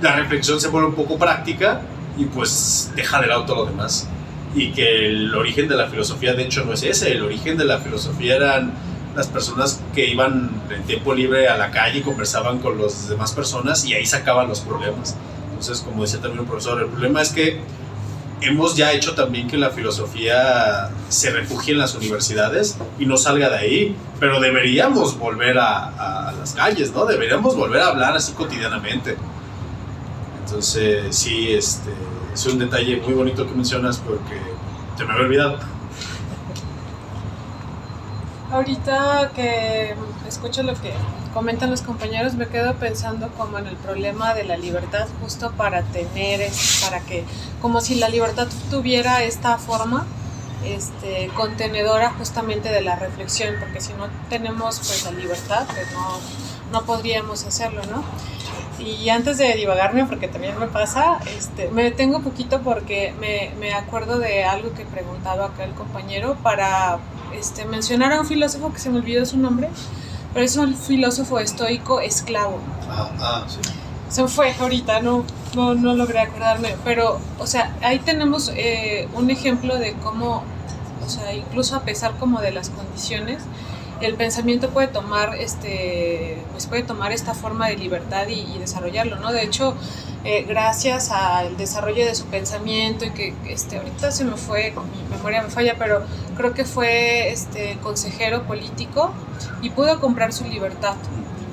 Speaker 1: la reflexión se vuelve un poco práctica y pues deja de lado todo lo demás. Y que el origen de la filosofía de hecho no es ese, el origen de la filosofía eran las personas que iban en tiempo libre a la calle y conversaban con las demás personas y ahí sacaban los problemas. Entonces, como decía también un profesor, el problema es que hemos ya hecho también que la filosofía se refugie en las universidades y no salga de ahí, pero deberíamos volver a las calles, ¿no? Deberíamos volver a hablar así cotidianamente. Entonces, sí, es un detalle muy bonito que mencionas porque se me había olvidado.
Speaker 2: Ahorita que escucho lo que comentan los compañeros, me quedo pensando como en el problema de la libertad, justo para tener, para que, como si la libertad tuviera esta forma contenedora justamente de la reflexión, porque si no tenemos pues la libertad, pues no podríamos hacerlo, ¿no? Y antes de divagarme, porque también me pasa, me detengo un poquito porque me acuerdo de algo que preguntaba acá el compañero para mencionar a un filósofo que se me olvidó su nombre, pero es un filósofo estoico esclavo.
Speaker 1: Sí.
Speaker 2: Se fue ahorita, no logré acordarme, pero, o sea, ahí tenemos un ejemplo de cómo, o sea, incluso a pesar como de las condiciones, el pensamiento puede tomar esta forma de libertad y desarrollarlo, ¿no? De hecho, gracias al desarrollo de su pensamiento y que ahorita se me fue, mi memoria me falla, pero creo que fue consejero político y pudo comprar su libertad.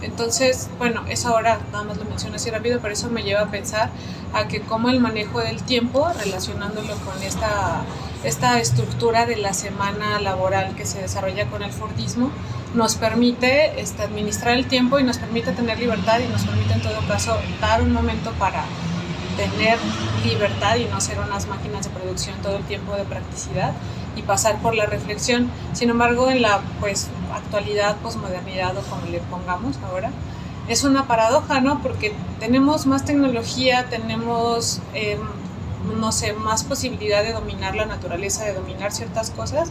Speaker 2: Entonces, bueno, eso ahora nada más lo menciono así rápido, pero eso me lleva a pensar a que como el manejo del tiempo, relacionándolo con esta estructura de la semana laboral que se desarrolla con el Fordismo, nos permite administrar el tiempo y nos permite tener libertad y nos permite en todo caso dar un momento para tener libertad y no ser unas máquinas de producción todo el tiempo de practicidad y pasar por la reflexión. Sin embargo, en la actualidad, posmodernidad o como le pongamos ahora, es una paradoja, ¿no? Porque tenemos más tecnología, tenemos más posibilidad de dominar la naturaleza, de dominar ciertas cosas,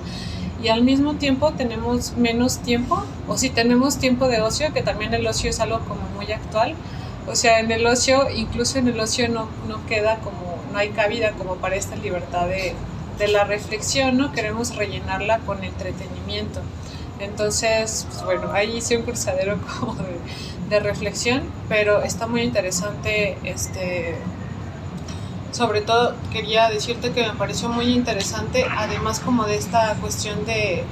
Speaker 2: y al mismo tiempo tenemos menos tiempo, o si tenemos tiempo de ocio, que también el ocio es algo como muy actual. O sea, en el ocio, incluso en el ocio no queda como, no hay cabida como para esta libertad de la reflexión, ¿no? Queremos rellenarla con entretenimiento. Entonces, pues bueno, ahí hice un cruzadero como de reflexión, pero está muy interesante. Sobre todo quería decirte que me pareció muy interesante, además como de esta cuestión de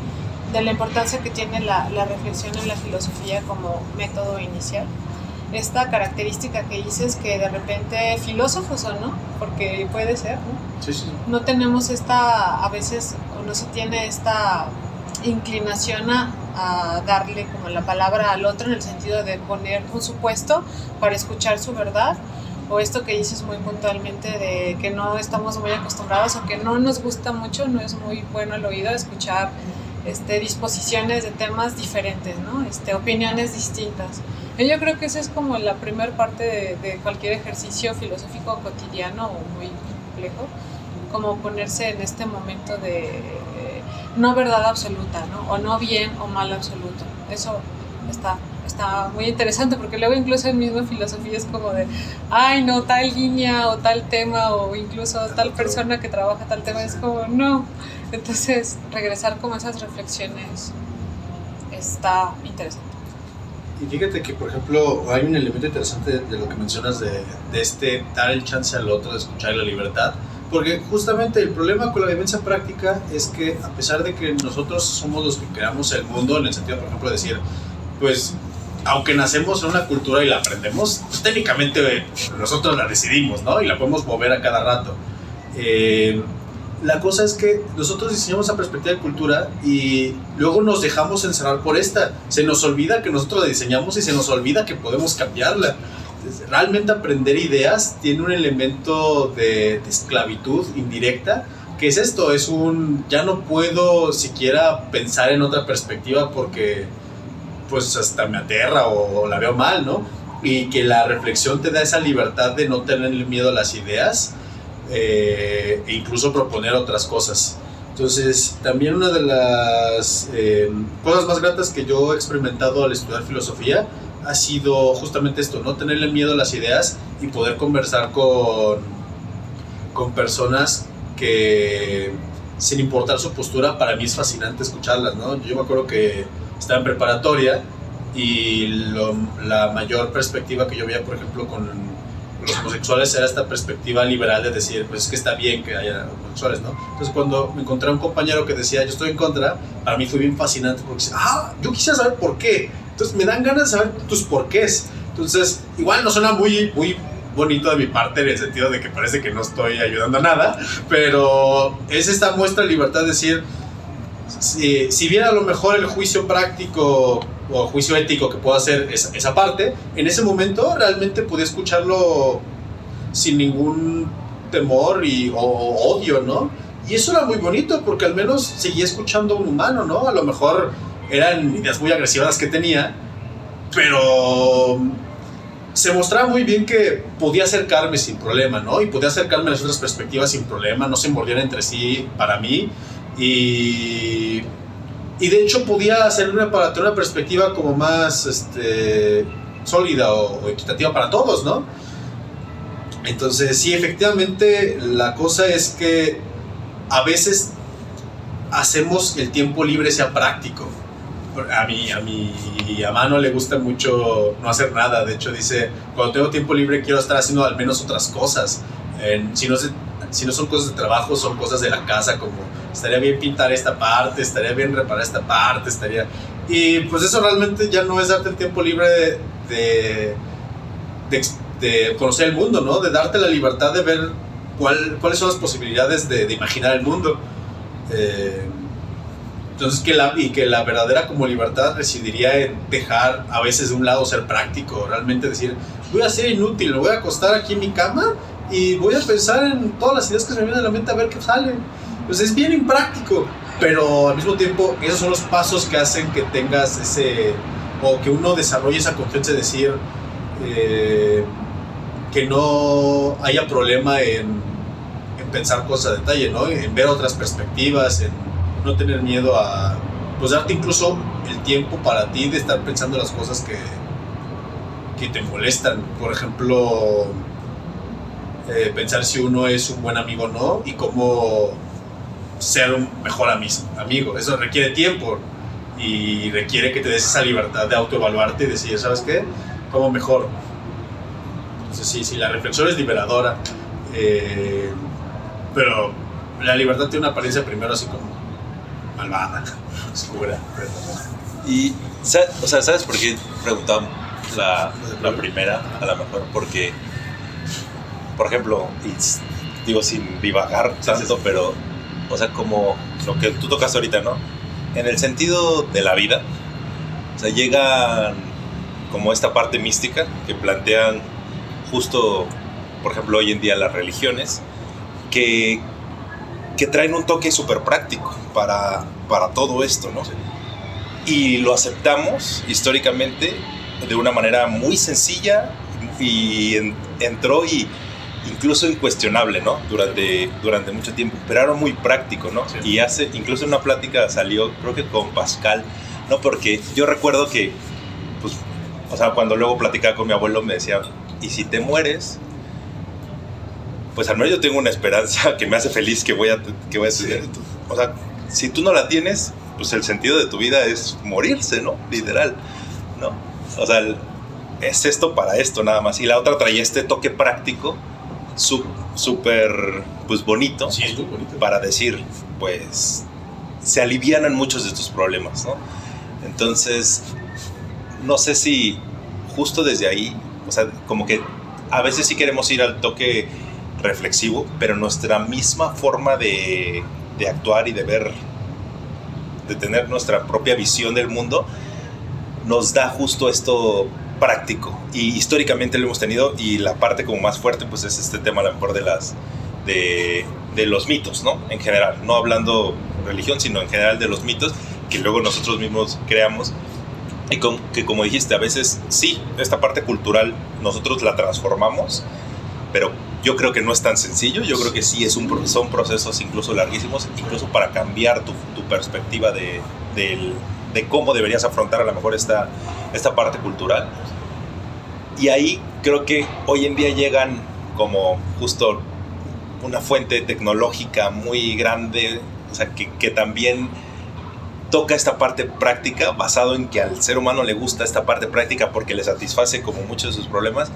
Speaker 2: la importancia que tiene la reflexión en la filosofía como método inicial. Esta característica que dices que de repente filósofos o no, porque puede ser, ¿no?
Speaker 1: Sí.
Speaker 2: No tenemos a veces, o no se tiene esta inclinación a darle como la palabra al otro en el sentido de poner un supuesto para escuchar su verdad, o esto que dices muy puntualmente de que no estamos muy acostumbrados o que no nos gusta mucho, no es muy bueno al oído escuchar disposiciones de temas diferentes, ¿no? Opiniones distintas. Yo creo que esa es como la primer parte de cualquier ejercicio filosófico cotidiano o muy complejo, como ponerse en este momento de no verdad absoluta, ¿no? O no bien o mal absoluto. Eso está muy interesante, porque luego incluso en misma filosofía es como de ay no, tal línea o tal tema o incluso tal persona que trabaja tal tema, es como no. Entonces regresar como a esas reflexiones está interesante.
Speaker 1: Y fíjate que, por ejemplo, hay un elemento interesante de lo que mencionas de dar el chance al otro de escuchar la libertad, porque justamente el problema con la vivencia práctica es que a pesar de que nosotros somos los que creamos el mundo, en el sentido, por ejemplo, de decir, pues, aunque nacemos en una cultura y la aprendemos, pues técnicamente nosotros la decidimos, ¿no? Y la podemos mover a cada rato. La cosa es que nosotros diseñamos esa perspectiva de cultura y luego nos dejamos encerrar por esta. Se nos olvida que nosotros la diseñamos y se nos olvida que podemos cambiarla. Realmente aprender ideas tiene un elemento de esclavitud indirecta ¿qué es esto? Ya no puedo siquiera pensar en otra perspectiva porque pues hasta me aterra o la veo mal, ¿no? Y que la reflexión te da esa libertad de no tener miedo a las ideas e incluso proponer otras cosas. Entonces, también una de las cosas más gratas que yo he experimentado al estudiar filosofía ha sido justamente esto, no tenerle miedo a las ideas y poder conversar con personas que, sin importar su postura, para mí es fascinante escucharlas, ¿no? Yo me acuerdo que estaba en preparatoria y la mayor perspectiva que yo veía, por ejemplo, con los homosexuales era esta perspectiva liberal de decir, pues es que está bien que haya homosexuales, ¿no? Entonces cuando me encontré a un compañero que decía, yo estoy en contra, para mí fue bien fascinante porque yo quisiera saber por qué. Entonces me dan ganas de saber tus porqués. Entonces, igual no suena muy, muy bonito de mi parte en el sentido de que parece que no estoy ayudando a nada, pero es esta muestra de libertad de decir, si bien a lo mejor el juicio práctico o juicio ético que puedo hacer esa parte, en ese momento realmente podía escucharlo sin ningún temor o odio, ¿no? Y eso era muy bonito porque al menos seguía escuchando a un humano, ¿no? A lo mejor eran ideas muy agresivas las que tenía, pero se mostraba muy bien que podía acercarme sin problema, ¿no? Y podía acercarme a las otras perspectivas sin problema, no se mordían entre sí para mí. Y de hecho podía hacer para tener una perspectiva como más sólida o equitativa para todos, ¿no? Entonces sí, efectivamente la cosa es que a veces hacemos que el tiempo libre sea práctico. A Mano le gusta mucho no hacer nada. De hecho dice, cuando tengo tiempo libre quiero estar haciendo al menos otras cosas. Si no son cosas de trabajo, son cosas de la casa, como estaría bien pintar esta parte, estaría bien reparar esta parte, y pues eso realmente ya no es darte el tiempo libre de conocer el mundo, ¿no? De darte la libertad de ver cuáles son las posibilidades de imaginar el mundo. Entonces que la verdadera como libertad residiría en dejar a veces de un lado ser práctico, realmente decir, voy a ser inútil, me voy a acostar aquí en mi cama y voy a pensar en todas las ideas que se me vienen a la mente a ver qué salen. Pues es bien impráctico, pero al mismo tiempo esos son los pasos que hacen que tengas o que uno desarrolle esa confianza de decir que no haya problema en pensar cosas a detalle, ¿no? En ver otras perspectivas, en no tener miedo a pues darte incluso el tiempo para ti de estar pensando las cosas que te molestan. Por ejemplo, pensar si uno es un buen amigo o no y cómo ser un mejor amigo. Eso requiere tiempo y requiere que te des esa libertad de autoevaluarte y decir, ¿sabes qué? ¿Cómo mejor? Entonces sí, la reflexión es liberadora, pero la libertad tiene una apariencia primero así como malvada, oscura.
Speaker 3: Y, o sea, ¿sabes por qué preguntaba la primera? A lo mejor porque, por ejemplo, digo sin divagar tanto, pero, o sea, como lo que tú tocas ahorita, ¿no? En el sentido de la vida, o sea, llegan como esta parte mística que plantean justo, por ejemplo, hoy en día las religiones, que traen un toque súper práctico para todo esto, ¿no? Y lo aceptamos históricamente de una manera muy sencilla y entró y incluso incuestionable, ¿no? Durante mucho tiempo, pero era muy práctico, ¿no? Sí. Y incluso en una plática salió, creo que con Pascal, ¿no? Porque yo recuerdo que, pues, o sea, cuando luego platicaba con mi abuelo me decía, ¿y si te mueres? Pues al menos yo tengo una esperanza que me hace feliz que voy a tener. Sí. O sea, si tú no la tienes, pues el sentido de tu vida es morirse, ¿no? Literal, ¿no? O sea, es esto para esto nada más. Y la otra traía este toque práctico, súper, pues bonito.
Speaker 1: Sí, es muy bonito.
Speaker 3: Para decir, pues, se alivianan muchos de tus problemas, ¿no? Entonces, no sé si justo desde ahí, o sea, como que a veces sí queremos ir al toque reflexivo, pero nuestra misma forma de actuar y de ver, de tener nuestra propia visión del mundo, nos da justo esto práctico, y históricamente lo hemos tenido, y la parte como más fuerte pues es este tema a lo mejor de de los mitos, ¿no? En general, no hablando religión, sino en general de los mitos que luego nosotros mismos creamos. Y que como dijiste, a veces sí, esta parte cultural nosotros la transformamos, pero yo creo que no es tan sencillo. Yo creo que sí son procesos incluso larguísimos, incluso para cambiar tu perspectiva de cómo deberías afrontar a lo mejor esta parte cultural. Y ahí creo que hoy en día llegan como justo una fuente tecnológica muy grande, o sea, que también toca esta parte práctica, basado en que al ser humano le gusta esta parte práctica porque le satisface como muchos de sus problemas,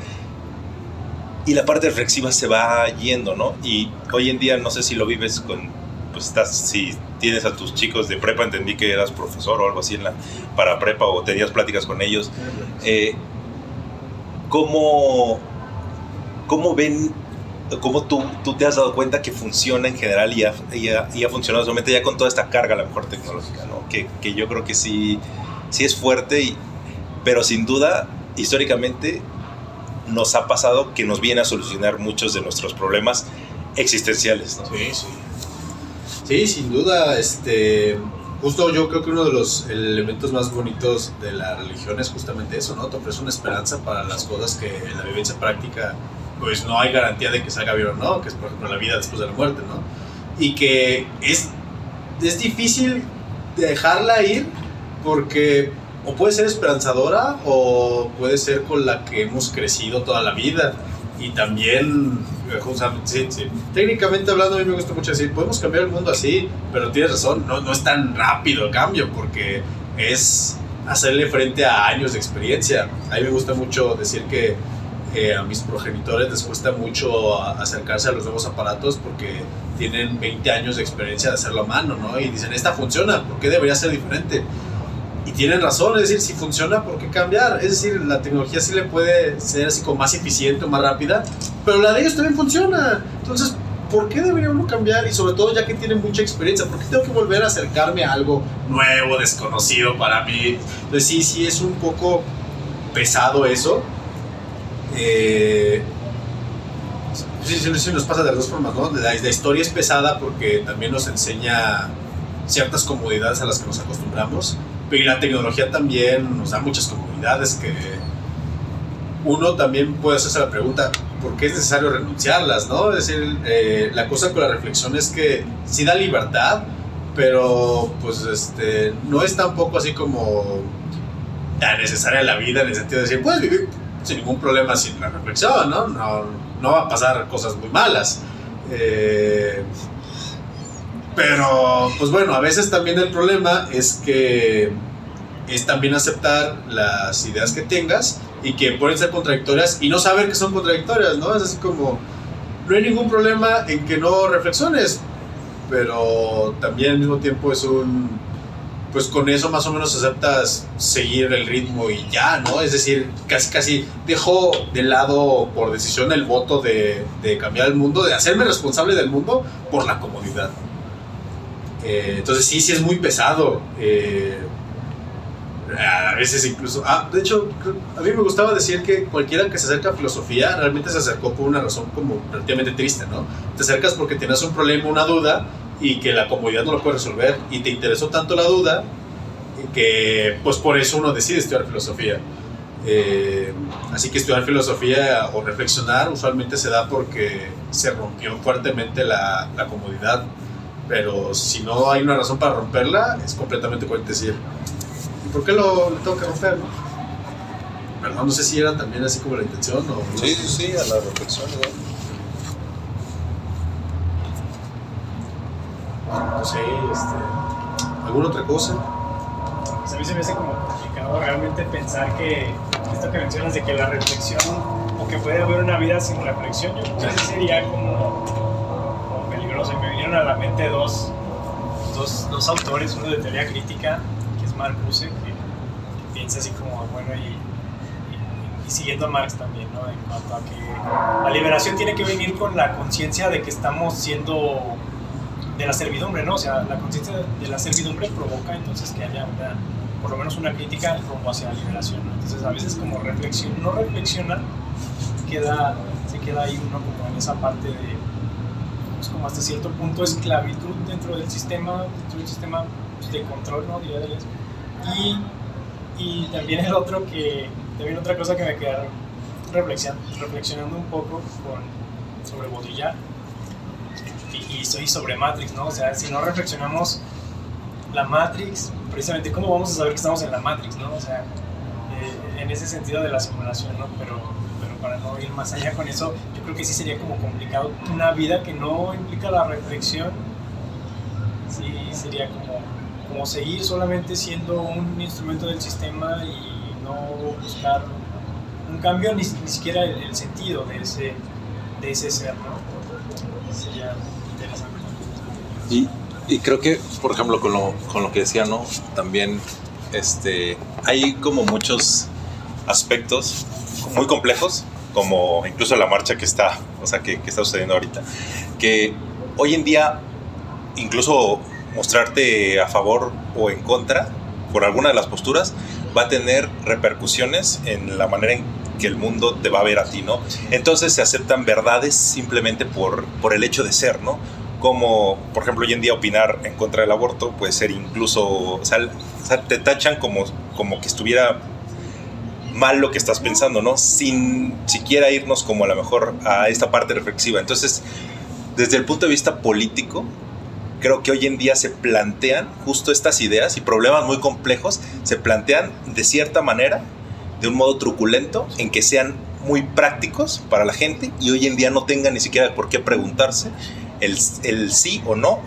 Speaker 3: y la parte reflexiva se va yendo, ¿no? Y hoy en día, no sé si lo vives pues si tienes a tus chicos de prepa, entendí que eras profesor o algo así para prepa, o tenías pláticas con ellos, ¿cómo ven? ¿Cómo tú te has dado cuenta que funciona en general y ha funcionado solamente ya con toda esta carga a lo mejor tecnológica, ¿no? Que yo creo que sí es fuerte, pero sin duda, históricamente, nos ha pasado que nos viene a solucionar muchos de nuestros problemas existenciales, ¿no?
Speaker 1: Sí, sin duda. Justo yo creo que uno de los elementos más bonitos de la religión es justamente eso, ¿no? Te ofrece una esperanza para las cosas que en la vivencia práctica pues no hay garantía de que salga bien o no, que es por ejemplo la vida después de la muerte, ¿no? Y que es difícil dejarla ir porque o puede ser esperanzadora o puede ser con la que hemos crecido toda la vida. Y también, sí. Técnicamente hablando, a mí me gusta mucho decir, podemos cambiar el mundo así, pero tienes razón, no es tan rápido el cambio, porque es hacerle frente a años de experiencia. A mí me gusta mucho decir que a mis progenitores les cuesta mucho acercarse a los nuevos aparatos porque tienen 20 años de experiencia de hacerlo a mano, ¿no? Y dicen, esta funciona, ¿por qué debería ser diferente? Y tienen razón, es decir, si funciona, ¿por qué cambiar? Es decir, la tecnología sí le puede ser así como más eficiente o más rápida, pero la de ellos también funciona. Entonces, ¿por qué debería uno cambiar? Y sobre todo ya que tienen mucha experiencia, ¿por qué tengo que volver a acercarme a algo nuevo, desconocido para mí? Entonces sí es un poco pesado eso. Sí nos pasa de las dos formas, ¿no? La historia es pesada porque también nos enseña ciertas comodidades a las que nos acostumbramos, pero la tecnología también nos da muchas comodidades que uno también puede hacerse la pregunta, ¿por qué es necesario renunciarlas, no? Es decir, la cosa con la reflexión es que sí da libertad, pero pues no es tampoco así como tan necesaria la vida en el sentido de decir, puedes vivir sin ningún problema sin la reflexión, ¿no? No va a pasar cosas muy malas. Pero, pues bueno, a veces también el problema es que es también aceptar las ideas que tengas y que pueden ser contradictorias y no saber que son contradictorias, ¿no? Es así como, no hay ningún problema en que no reflexiones, pero también al mismo tiempo es pues con eso más o menos aceptas seguir el ritmo y ya, ¿no? Es decir, casi dejo de lado por decisión el voto de cambiar el mundo, de hacerme responsable del mundo por la comodidad. Entonces sí es muy pesado. A veces incluso... de hecho, a mí me gustaba decir que cualquiera que se acerca a filosofía realmente se acercó por una razón como relativamente triste, ¿no? Te acercas porque tienes un problema, una duda, y que la comodidad no lo puede resolver, y te interesó tanto la duda que pues por eso uno decide estudiar filosofía. Así que estudiar filosofía o reflexionar usualmente se da porque se rompió fuertemente la comodidad, pero si no hay una razón para romperla, es completamente coherente decir, ¿y por qué lo tengo que romper, no? Perdón, no sé si era también así como la intención o...
Speaker 3: Sí, a la reflexión, ¿no?
Speaker 1: No sé, ¿alguna otra cosa?
Speaker 4: Pues a mí se me hace como complicado realmente pensar que esto que mencionas de que la reflexión o que puede haber una vida sin reflexión, yo creo que sí sería como peligroso. Y me vinieron a la mente dos autores, uno de teoría crítica, que es Marcuse, que piensa así como, bueno, y siguiendo a Marx también, ¿no? En cuanto a que la liberación tiene que venir con la conciencia de que estamos siendo de la servidumbre, ¿no? O sea, la conciencia de la servidumbre provoca entonces que haya por lo menos una crítica rumbo hacia la liberación, ¿no? Entonces a veces como no reflexiona, se queda ahí uno como en esa parte de, pues como hasta cierto punto esclavitud dentro del sistema pues, de control, ¿no? Diría Deleuze. Y también también otra cosa que me queda reflexionando un poco sobre Baudrillard y sobre Matrix, ¿no? O sea, si no reflexionamos la Matrix, precisamente, ¿cómo vamos a saber que estamos en la Matrix, ¿no? O sea, en ese sentido de la simulación, ¿no? Pero para no ir más allá con eso, yo creo que sí sería como complicado una vida que no implica la reflexión. Sí, sería como seguir solamente siendo un instrumento del sistema y no buscar un cambio, ni siquiera el sentido de ese ser, ¿no? Sería interesante.
Speaker 3: Y creo que, por ejemplo, con lo que decía, ¿no? También hay como muchos aspectos muy complejos, como incluso la marcha que está sucediendo ahorita, que hoy en día incluso mostrarte a favor o en contra por alguna de las posturas va a tener repercusiones en la manera en que el mundo te va a ver a ti, ¿no? Entonces se aceptan verdades simplemente por el hecho de ser, ¿no? Como, por ejemplo, hoy en día opinar en contra del aborto puede ser incluso, o sea te tachan como que estuviera mal lo que estás pensando, ¿no? Sin siquiera irnos como a lo mejor a esta parte reflexiva. Entonces, desde el punto de vista político, creo que hoy en día se plantean justo estas ideas y problemas muy complejos, se plantean de cierta manera, de un modo truculento, en que sean muy prácticos para la gente y hoy en día no tengan ni siquiera por qué preguntarse el sí o no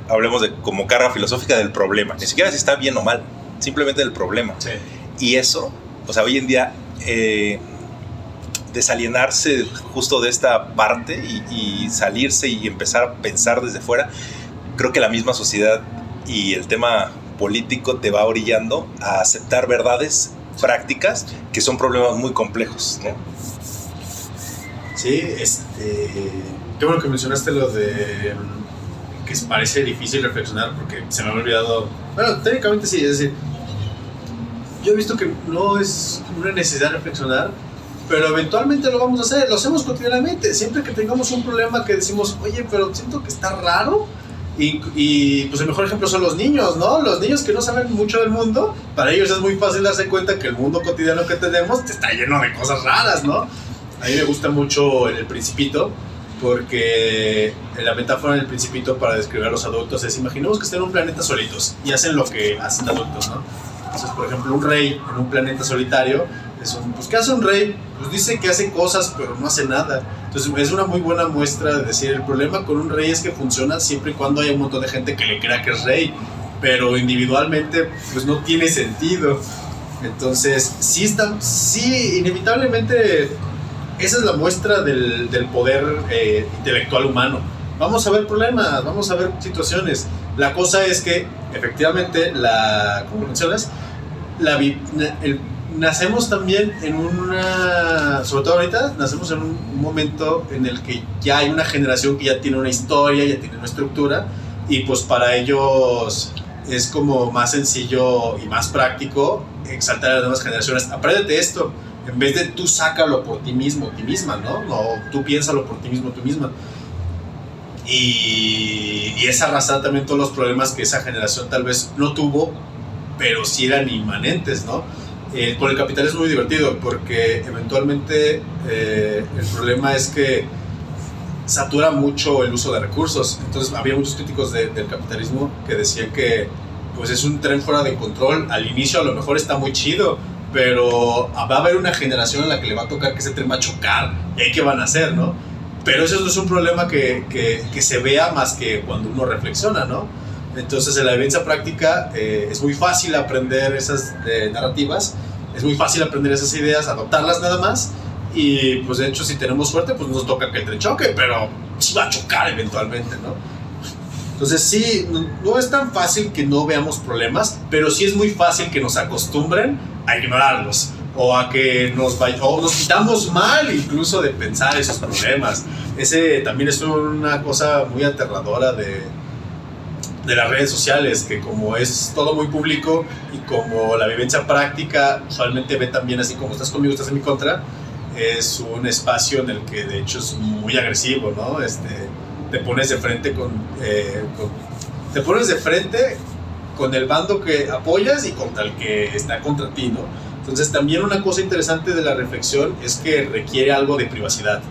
Speaker 3: hablemos de como carga filosófica del problema, ni siquiera si está bien o mal, simplemente del problema.
Speaker 1: Sí.
Speaker 3: Y eso, o sea, hoy en día desalienarse justo de esta parte y salirse y empezar a pensar desde fuera, creo que la misma sociedad y el tema político te va orillando a aceptar verdades prácticas que son problemas muy complejos, ¿no?
Speaker 1: Sí, qué bueno que mencionaste lo de que parece difícil reflexionar porque se me había olvidado. Bueno, técnicamente sí, es decir, yo he visto que no es una necesidad reflexionar, pero eventualmente lo vamos a hacer, lo hacemos cotidianamente. Siempre que tengamos un problema que decimos, oye, pero siento que está raro, y pues el mejor ejemplo son los niños, ¿no? Los niños que no saben mucho del mundo, para ellos es muy fácil darse cuenta que el mundo cotidiano que tenemos está lleno de cosas raras, ¿no? A mí me gusta mucho El Principito, porque la metáfora del Principito para describir a los adultos es, imaginemos que están en un planeta solitos y hacen lo que hacen adultos, ¿no? Entonces, por ejemplo, un rey en un planeta solitario, pues ¿qué hace un rey? Pues dice que hace cosas, pero no hace nada. Entonces es una muy buena muestra de decir, el problema con un rey es que funciona siempre y cuando haya un montón de gente que le crea que es rey, pero individualmente pues no tiene sentido. Entonces sí, inevitablemente esa es la muestra del poder intelectual humano. Vamos a ver problemas, vamos a ver situaciones. La cosa es que efectivamente, como mencionas, nacemos también sobre todo ahorita, nacemos en un momento en el que ya hay una generación que ya tiene una historia, ya tiene una estructura, y pues para ellos es como más sencillo y más práctico exaltar a las nuevas generaciones. Apréndete esto, en vez de tú sácalo por ti mismo, ti misma, ¿no? No, tú piénsalo por ti mismo, tú misma. Y es arrastrar también todos los problemas que esa generación tal vez no tuvo, pero sí eran inmanentes, ¿no? Con el capital es muy divertido porque eventualmente el problema es que satura mucho el uso de recursos. Entonces había muchos críticos del capitalismo que decían que pues es un tren fuera de control. Al inicio a lo mejor está muy chido, pero va a haber una generación a la que le va a tocar que ese tren va a chocar y ahí qué van a hacer, ¿no? Pero eso no es un problema que se vea más que cuando uno reflexiona, ¿no? Entonces en la vivencia práctica es muy fácil aprender esas narrativas, es muy fácil aprender esas ideas, adoptarlas nada más, y pues de hecho si tenemos suerte pues nos toca que el tren choque, pero sí va a chocar eventualmente, ¿no? Entonces sí, no es tan fácil que no veamos problemas, pero sí es muy fácil que nos acostumbren a ignorarlos, o a que nos quitamos mal incluso de pensar esos problemas. Ese también es una cosa muy aterradora de las redes sociales, que como es todo muy público y como la vivencia práctica usualmente ve también así como estás conmigo, estás en mi contra, es un espacio en el que de hecho es muy agresivo, ¿no? te pones de frente te pones de frente con el bando que apoyas y contra el que está contra ti, ¿no? Entonces también una cosa interesante de la reflexión es que requiere algo de privacidad.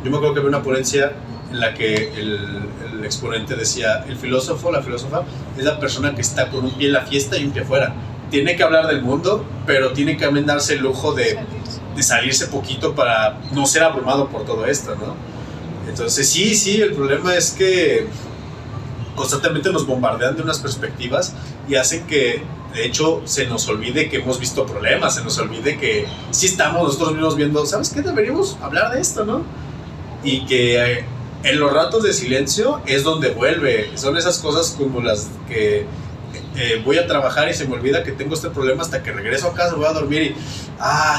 Speaker 1: Yo me acuerdo que había una ponencia en la que el exponente decía, el filósofo, la filósofa, es la persona que está con un pie en la fiesta y un pie afuera. Tiene que hablar del mundo, pero tiene que también darse el lujo de salirse poquito para no ser abrumado por todo esto, ¿no? Entonces sí, el problema es que constantemente nos bombardean de unas perspectivas y hacen que, de hecho, se nos olvide que hemos visto problemas, se nos olvide que sí estamos nosotros mismos viendo, ¿sabes qué? Deberíamos hablar de esto, ¿no? Y que en los ratos de silencio es donde vuelve, son esas cosas como las que voy a trabajar y se me olvida que tengo este problema hasta que regreso a casa, voy a dormir y,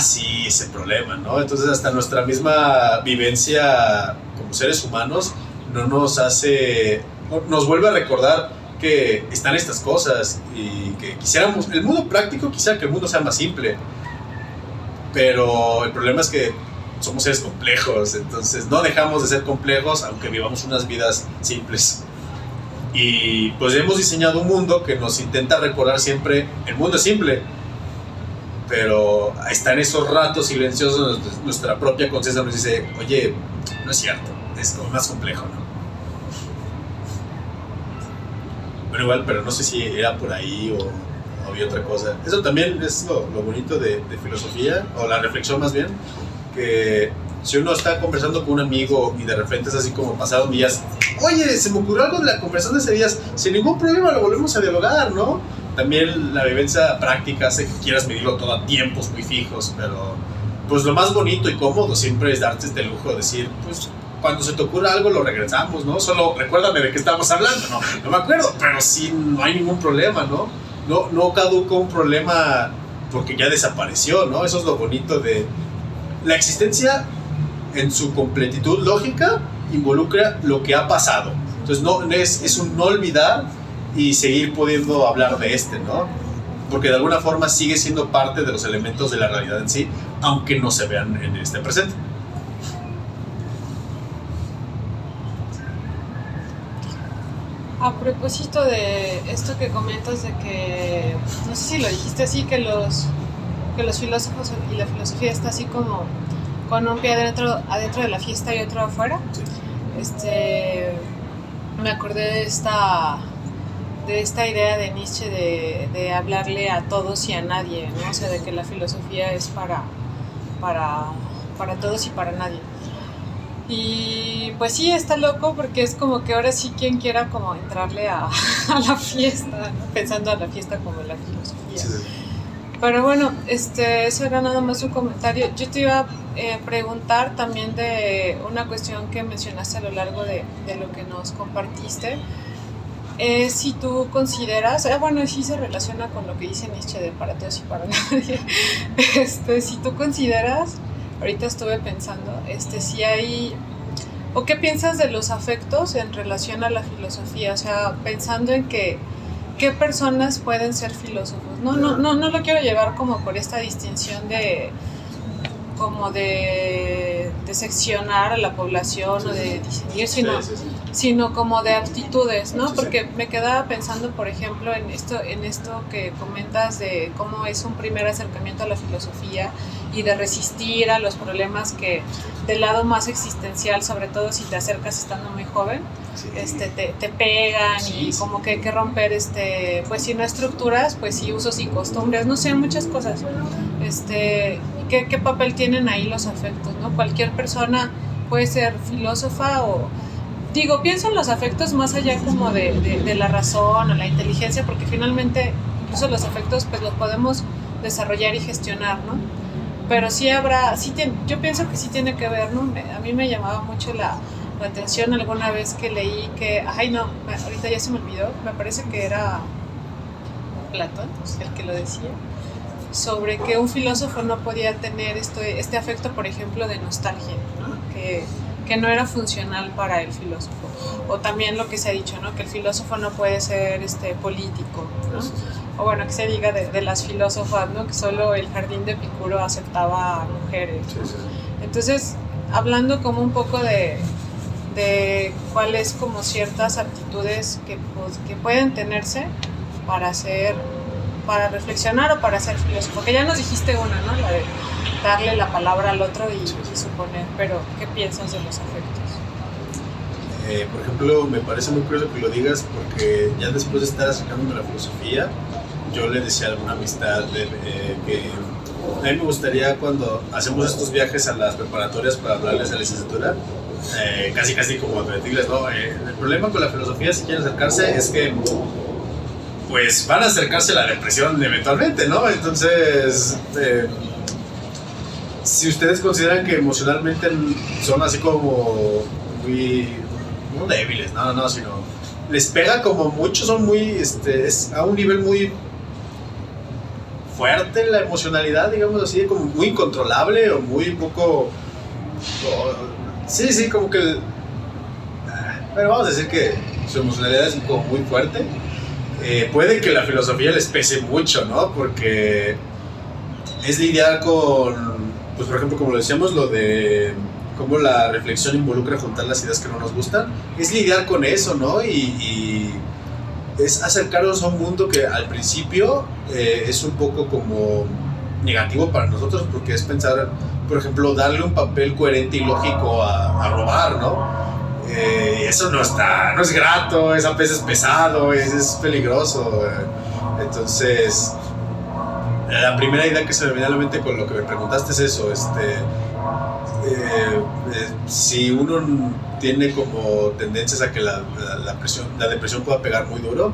Speaker 1: sí, ese problema, ¿no? Entonces hasta nuestra misma vivencia como seres humanos no nos vuelve a recordar que están estas cosas y que quisiéramos, el mundo práctico quisiera que el mundo sea más simple, pero el problema es que somos seres complejos, entonces no dejamos de ser complejos aunque vivamos unas vidas simples. Y pues hemos diseñado un mundo que nos intenta recordar siempre, el mundo es simple, pero está en esos ratos silenciosos donde nuestra propia conciencia nos dice, oye, no es cierto, es como más complejo, ¿no? Bueno, igual, pero no sé si era por ahí o había otra cosa. Eso también es lo bonito de filosofía, o la reflexión más bien, que si uno está conversando con un amigo y de repente es así como pasaron días, oye, se me ocurrió algo de la conversación de ese día, sin ningún problema lo volvemos a dialogar, ¿no? También la vivencia práctica hace que quieras medirlo todo a tiempos muy fijos, pero pues lo más bonito y cómodo siempre es darte este lujo de decir, pues cuando se te ocurra algo lo regresamos, ¿no? Solo recuérdame de qué estamos hablando, no me acuerdo, pero sí, no hay ningún problema, ¿no? No caduca un problema porque ya desapareció, ¿no? Eso es lo bonito de la existencia. En su completitud lógica involucra lo que ha pasado, entonces es un no olvidar y seguir pudiendo hablar de ¿no? Porque de alguna forma sigue siendo parte de los elementos de la realidad en sí, aunque no se vean en este presente.
Speaker 2: A propósito de esto que comentas de que, no sé si lo dijiste así, que los filósofos y la filosofía está así como con un pie adentro de la fiesta y otro afuera. Sí. Me acordé de esta idea de Nietzsche de hablarle a todos y a nadie, ¿no? O sea, de que la filosofía es para todos y para nadie. Y pues sí, está loco porque es como que ahora sí quien quiera como entrarle a la fiesta, ¿no? Pensando a la fiesta como la filosofía. Sí. Pero bueno, eso era nada más un comentario. Yo te iba a preguntar también de una cuestión que mencionaste a lo largo de lo que nos compartiste. Si tú consideras, bueno, sí se relaciona con lo que dice Nietzsche de para todos y para nadie. Si tú consideras, ahorita estuve pensando, si hay, o qué piensas de los afectos en relación a la filosofía, o sea, pensando en que qué personas pueden ser filósofos. No lo quiero llevar como por esta distinción de seccionar a la población, sí, o de distinguir, sino como de aptitudes, ¿no? Sí, porque sí. Me quedaba pensando, por ejemplo, en esto que comentas de cómo es un primer acercamiento a la filosofía y de resistir a los problemas que del lado más existencial, sobre todo si te acercas estando muy joven, sí. te pegan, sí, y como que hay que romper, pues si no estructuras, pues sí usos y costumbres, no sé, muchas cosas. ¿Qué papel tienen ahí los afectos, ¿no? Cualquier persona puede ser filósofa o... pienso en los afectos más allá como de la razón o la inteligencia, porque finalmente incluso los afectos pues los podemos desarrollar y gestionar, ¿no? Pero yo pienso que sí tiene que ver, ¿no? A mí me llamaba mucho la atención alguna vez que leí que, ahorita ya se me olvidó, me parece que era Platón el que lo decía, sobre que un filósofo no podía tener este afecto, por ejemplo, de nostalgia, ¿no? Que no era funcional para el filósofo. O también lo que se ha dicho, ¿no? Que el filósofo no puede ser político, ¿no? O bueno, que se diga de las filósofas, ¿no? Que solo el jardín de Epicuro aceptaba a mujeres, ¿no? Sí. Entonces, hablando como un poco de de cuáles como ciertas aptitudes que pueden tenerse para reflexionar o para ser filósofo. Que ya nos dijiste una, ¿no? La de darle la palabra al otro y suponer, pero ¿qué piensas de los afectos?
Speaker 1: Por ejemplo, me parece muy curioso que lo digas porque ya después de estar acercándome a la filosofía, yo le decía a alguna amistad que a mí me gustaría cuando hacemos estos viajes a las preparatorias para hablarles de la licenciatura, casi como advertirles, ¿no? El problema con la filosofía, si quieren acercarse, es que pues van a acercarse a la depresión eventualmente, ¿no? Entonces, si ustedes consideran que emocionalmente son así como muy, no débiles, no, sino les pega como mucho, son muy, es a un nivel muy fuerte la emocionalidad, digamos así, como muy incontrolable o muy poco, sí, como que, pero vamos a decir que su emocionalidad es como muy fuerte. Puede que la filosofía les pese mucho, ¿no? Porque es lidiar con, pues por ejemplo, como lo decíamos, lo de cómo la reflexión involucra juntar las ideas que no nos gustan, es lidiar con eso, ¿no? Y es acercarnos a un mundo que al principio es un poco como negativo para nosotros, porque es pensar, por ejemplo, darle un papel coherente y lógico a robar, ¿no? Eso no es grato, a veces pesado, es peligroso. Entonces, la primera idea que se me viene a la mente con lo que me preguntaste es eso, si uno tiene como tendencias a que la depresión pueda pegar muy duro,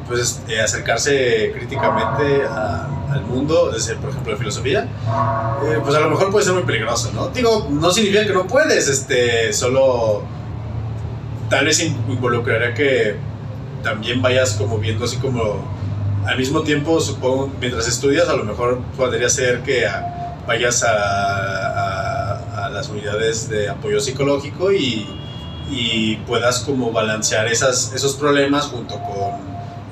Speaker 1: pues acercarse críticamente al mundo, desde, por ejemplo, la filosofía, pues a lo mejor puede ser muy peligroso, ¿no? Digo, no significa que no puedes, solo tal vez involucraría que también vayas como viendo así como al mismo tiempo, supongo, mientras estudias, a lo mejor podría ser que vayas a las unidades de apoyo psicológico y puedas como balancear esos problemas junto con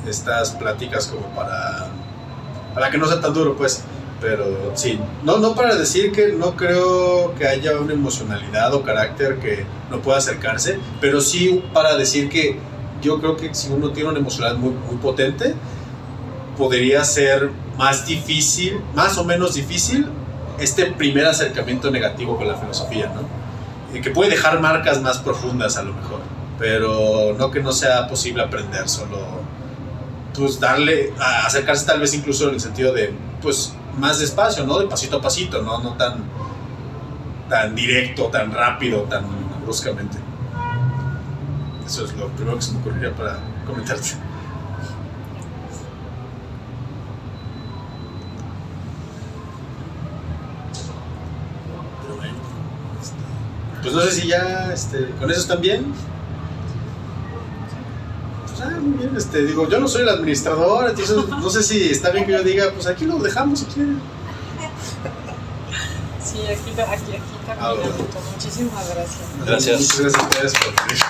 Speaker 1: estas pláticas como para que no sea tan duro, pues. Pero sí, no para decir que no creo que haya una emocionalidad o carácter que no pueda acercarse, pero sí para decir que yo creo que si uno tiene una emocionalidad muy, muy potente, podría ser más difícil, más o menos difícil, este primer acercamiento negativo con la filosofía, ¿no? Que puede dejar marcas más profundas a lo mejor, pero no que no sea posible aprender, solo pues acercarse tal vez incluso en el sentido de pues más despacio, ¿no? De pasito a pasito, no tan directo, tan rápido, tan bruscamente. Eso es lo primero que se me ocurriría para comentarte. Pero bueno, pues no sé si ya con eso están bien. Muy bien, digo, yo no soy el administrador, entonces no sé si está bien que yo diga, pues aquí lo dejamos si quieren.
Speaker 2: Sí, aquí termina. Muchísimas gracias.
Speaker 3: Gracias.
Speaker 1: Muchas gracias a ustedes por venir.